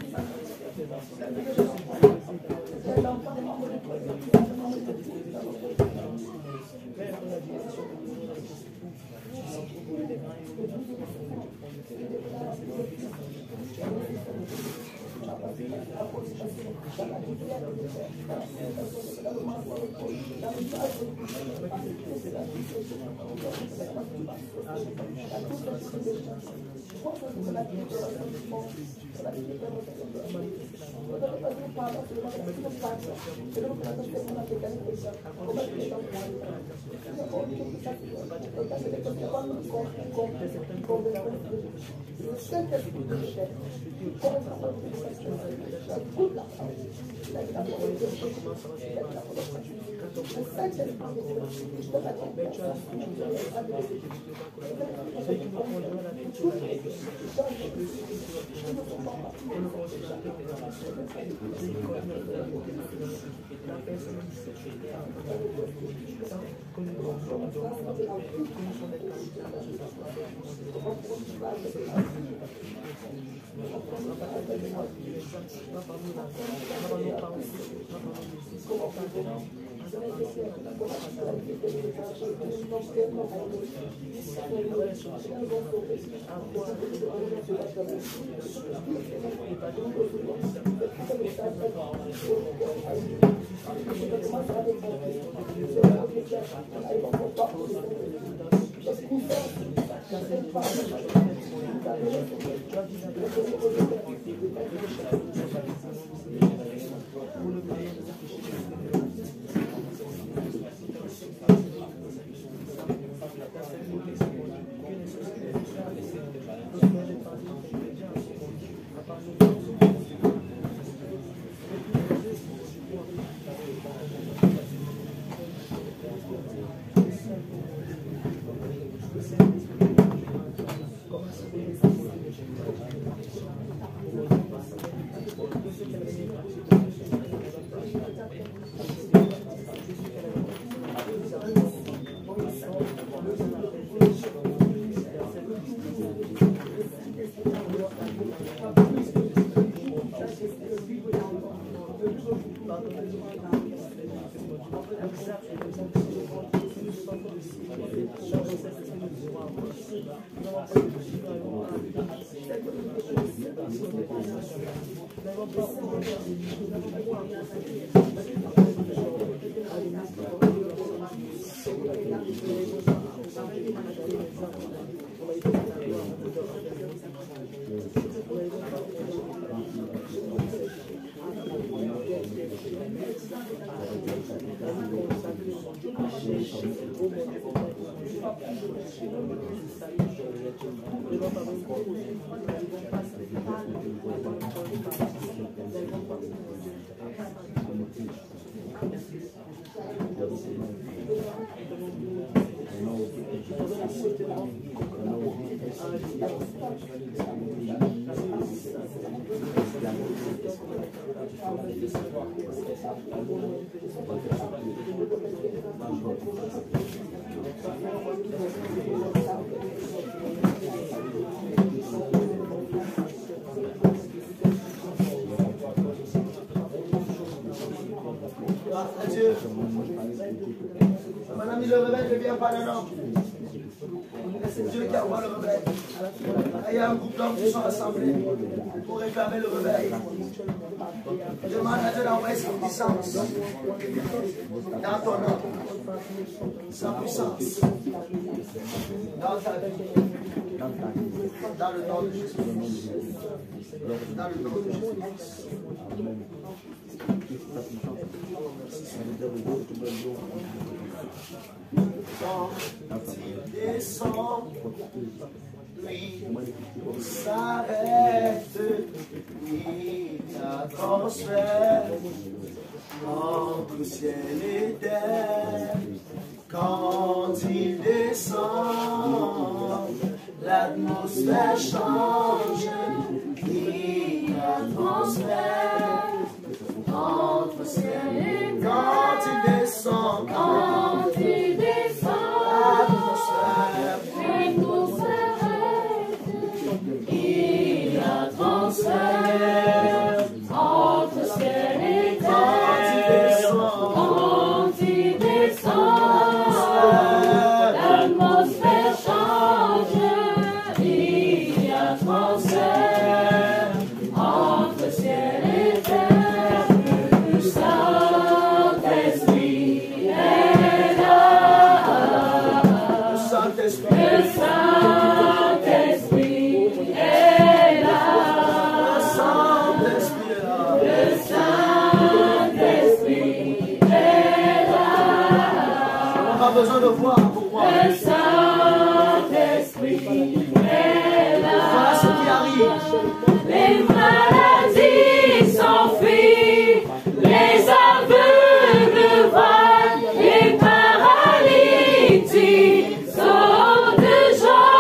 Dieu. Mon ami, le réveil ne vient pas d'un homme. C'est Dieu qui envoie le réveil. Il y a un groupe d'hommes qui sont rassemblés pour réclamer le réveil. Demande à Dieu d'envoyer sa puissance dans ton âme. Sa puissance dans ta vie. Dans le nom de Jésus. Dans le nom de Jésus. Quand il descend, lui s'arrête, il transfère entre ciel et terre. Quand il descend, l'atmosphère change, il transfère entre ciel et terre. Quand il descend, l'atmosphère, il transfère entre ciel et terre. Quand il descend, l'atmosphère change, il y a transfert entre ciel et terre. Le Saint-Esprit est là. Le Saint-Esprit est là. Besoin de voir pour moi. Le Saint-Esprit est là. Voilà ce qui arrive. Les maladies s'enfuient, les aveugles voient, les paralytiques sautent de joie.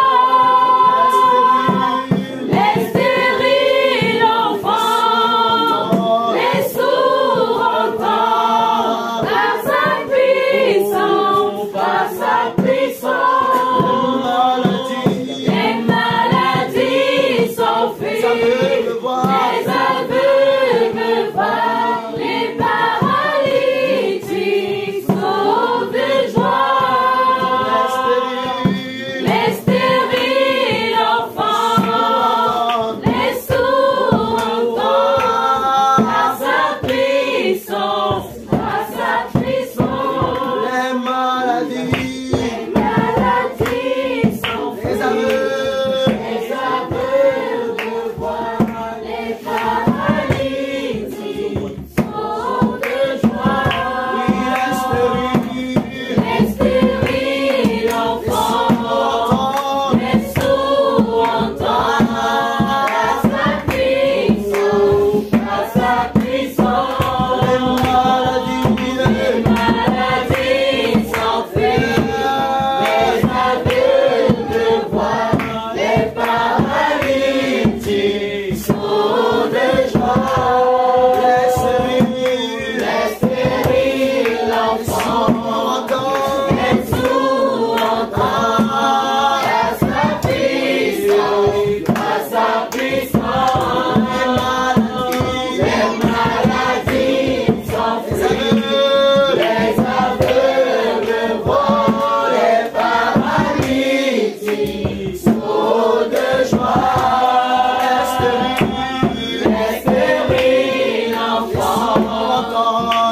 Les stériles enfants, les sourds entendent par sa puissance. Par sa puissance, les maladies s'enfuient, les aveugles voient, les paralytiques sautent de joie. Les stériles enfants, les sourds entendent par sa puissance, par sa puissance. Les maladies s'enfuient, les aveugles voient, les paralytiques sautent de joie. Les stériles enfants, les sourds entendent par sa puissance, par sa puissance. Les maladies s'enfuient, les aveugles voient, les paralytiques sautent de joie. Les stériles enfants, les sourds entendent par sa puissance, par sa puissance. Les maladies s'enfuient, les aveugles voient, les paralytiques sautent de joie. Les stériles enfants,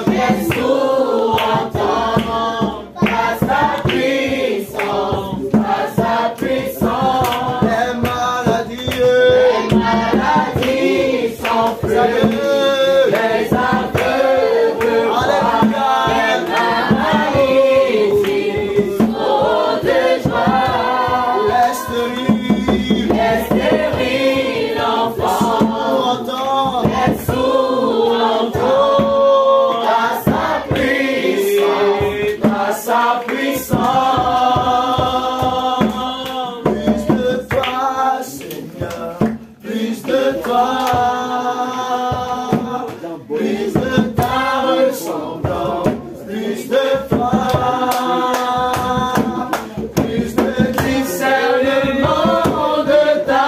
les sourds entendent par sa puissance, par sa puissance. Les maladies s'enfuient, les aveugles voient, les paralytiques sautent de joie. Les stériles enfants, les sourds entendent par sa puissance, par sa puissance. Plus de toi, Seigneur, plus de toi, plus de ta ressemblance, plus de toi, plus de discernement de ta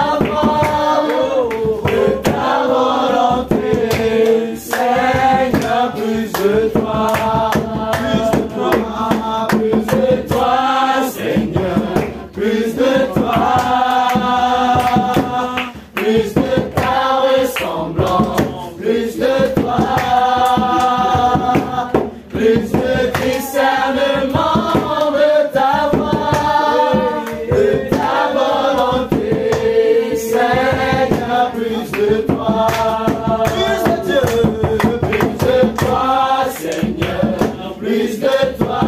volonté, Seigneur, plus de toi, Seigneur, plus de toi, plus de ta ressemblance, plus de toi, plus de discernement de ta voix, de ta volonté. plus de toi, plus de Dieu, plus de toi, Seigneur, plus de toi,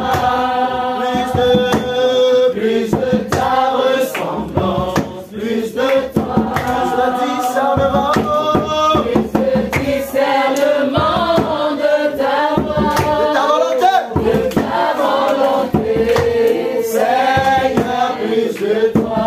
plus de ta ressemblance, plus de toi, plus de discernement, plus de discernement de ta voix, de ta volonté, Seigneur, plus de toi.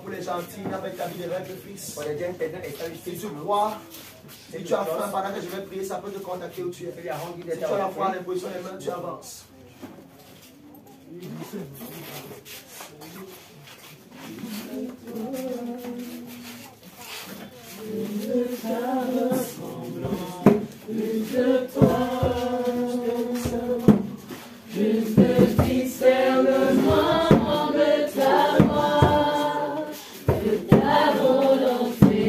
Pour les gentils, avec ta vie de rêve, fils. Si tu crois, si tu as faim pendant que je vais prier, ça peut te contacter où tu es. Si tu as la foi, les positions des mains, tu avances. Plus de toi, plus de discernement de ta voix, de ta volonté,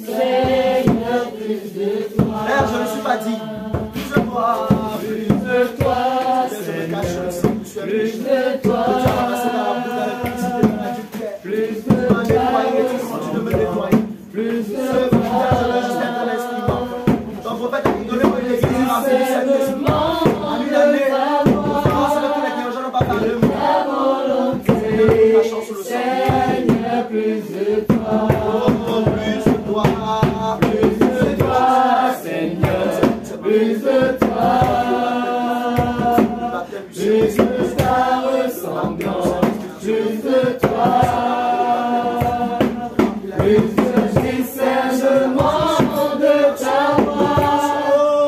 Seigneur, plus de toi. Père, je ne me suis pas dit, plus de toi, Seigneur, plus de toi, tu as ramassé dans la boue, dans la petite, dans la duclaire, plus de toi, tu de me nettoyer, plus de toi, juste être dans l'esprit. Ton prophète a donné pour l'église, il a fait cette esprit. En une année, Seigneur, plus de toi, plus de toi, plus de toi, Seigneur, plus de toi, plus de ta ressemblance, plus de toi, plus de discernement de ta voix,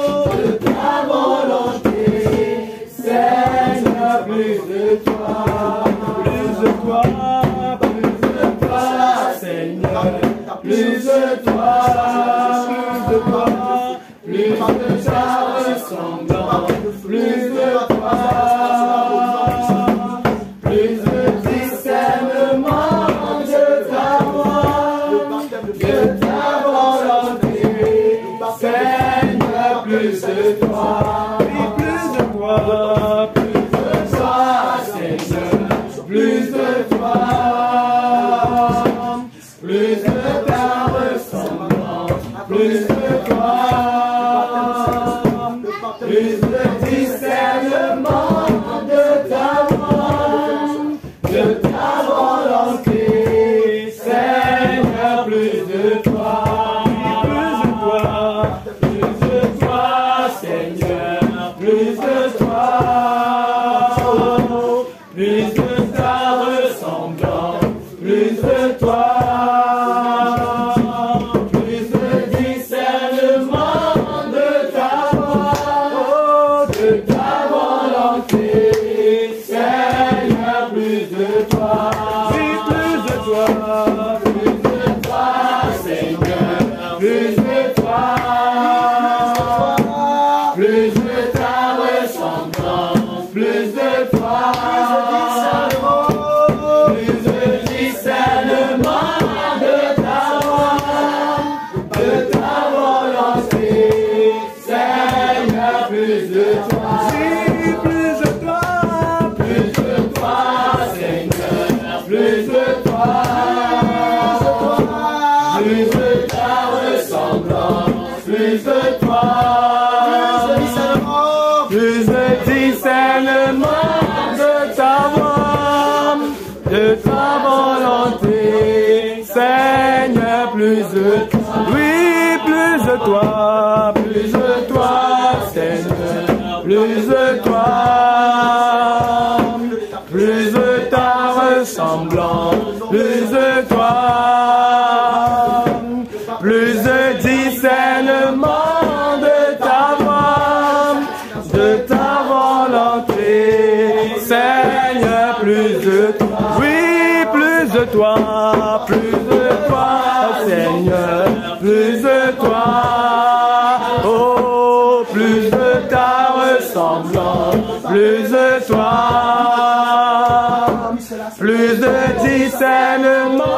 Plus de discernement.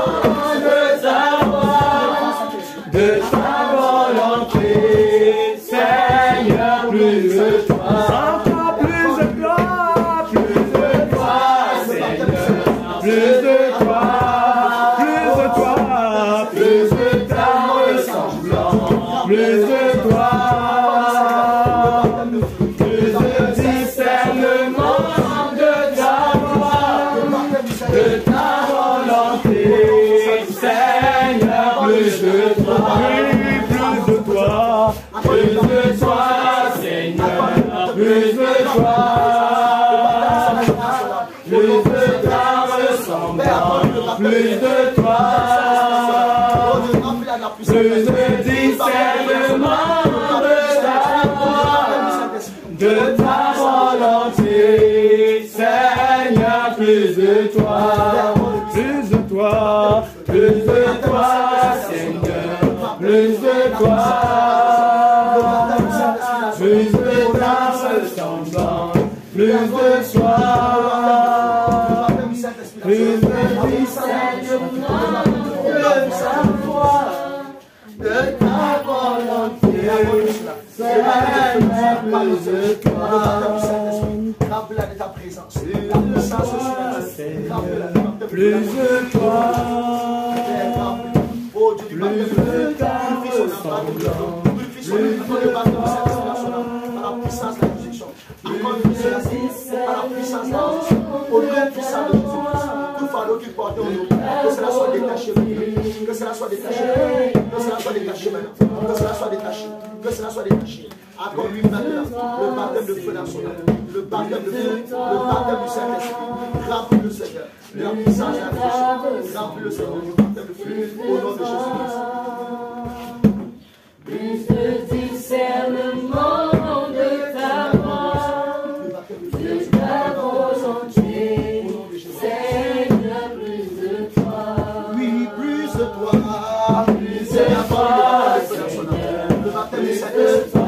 baptême du Saint-Esprit.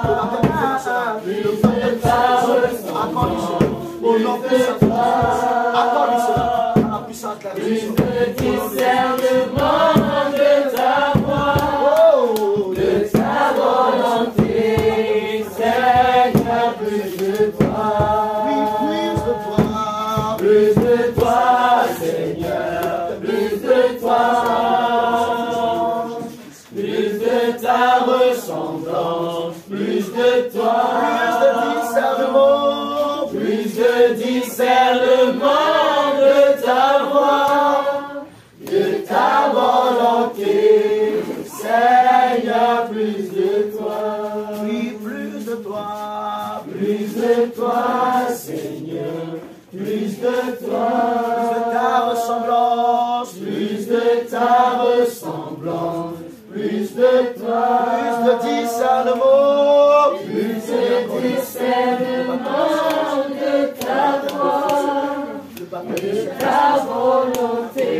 Le baptême du Saint-Esprit. Le baptême du Saint-Esprit. Accorde cela. Au nom du Saint-Esprit. Accorde cela. À la puissance de la résurrection. Discernement de ta voix, de ta volonté, Seigneur, plus de toi. Oui, plus de toi. Plus de toi, Seigneur, plus de toi. Plus de ta ressemblance, plus de toi. Plus de discernement. Plus de discernement de ta voix, de ta volonté, Seigneur, plus de toi. Oui, plus de toi. Plus de toi, Seigneur, plus de toi. Plus de ta ressemblance. Plus de ta ressemblance, plus de toi. Plus de discernement. Plus de discernement de ta voix, de ta volonté,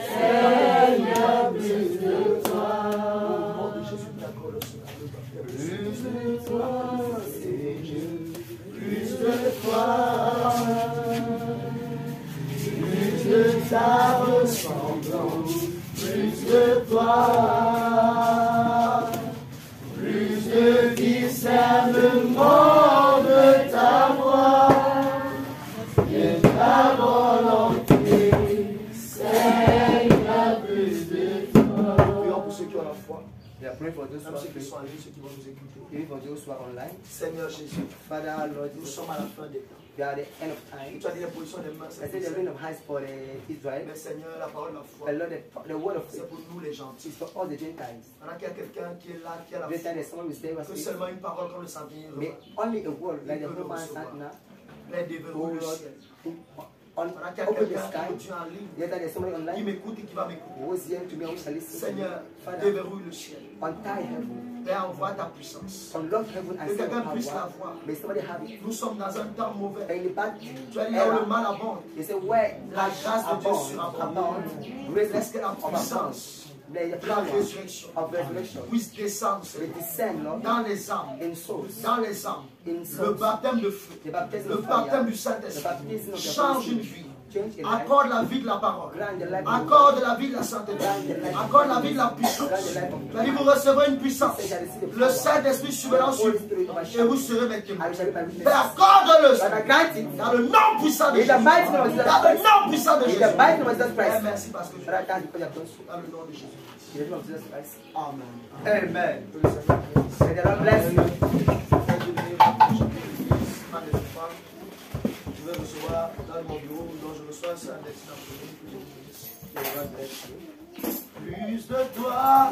Seigneur, plus de toi. Plus de toi, Seigneur, plus de toi. Plus de ta ressemblance, plus de toi. Plus de discernement de ta voix, de ta volonté, Seigneur, plus de toi. Prions pour ceux qui ont la foi. We are praying for those who Même are ceux qui faithful, sont en ligne, ceux qui vont nous écouter. even for those who are online. Seigneur Jésus, Father, Lord, nous sommes à la fin des temps. we are at the end of time. Tu as dit la position des mains, I c'est said the ring of hands for Israel. mais Seigneur, la parole de la foi, But Lord, the word of c'est faith pour nous les gentils. is for all the Gentiles. Maintenant qu'il y a quelqu'un qui est là, qui a la This time foi, there's someone who is there who has que faith. seulement une parole comme le centenier May only a word like the woman said now. les déverrouille le ciel. Maintenant qu'il y a Open the quelqu'un sky. qui est en ligne, Yet there's somebody qui online m'écoute et qui va m'écouter. who is here to me and who shall listen to me. Seigneur, Father, déverrouille le ciel. untie heaven, Père, envoie ta puissance. unlock heaven and Que send quelqu'un puisse power. l'avoir. May somebody have it. Nous sommes dans un temps mauvais. In the bad Tu as dit là où le era, mal abonde. you say where La grâce de Dieu abound, surabonde. grace Laisse que la of puissance the de la power résurrection of resurrection puisse descendre will descend, Lord, dans les âmes. in souls, Dans les âmes. in Le souls. baptême de feu. The baptism Le of baptême fire, du the Saint-Esprit. baptism of the Change Holy une Spirit, vie. change a life, Accorde la vie de la parole. grant the life of Accorde la vie de la sainteté. Accorde la vie de la puissance. Tu as dit, vous recevrez une puissance. Le Saint-Esprit surveillant sur vous. Et vous serez mes témoins. I shall be my witness. Mais accorde-le But I grant it dans le nom puissant de in Jésus. the mighty name of Jesus Dans le Christ. nom puissant de In Jésus. the mighty name of Jesus Et Christ. merci parce que je But I thank you for your done so. dans le nom de Jésus. In the name of Jesus Christ. Amen. Amen. Que le Seigneur bénisse. May the Lord bless you. Je vais recevoir dans mon bureau dont je reçois ça un destin pour nous. May the Lord bless you. Plus de toi,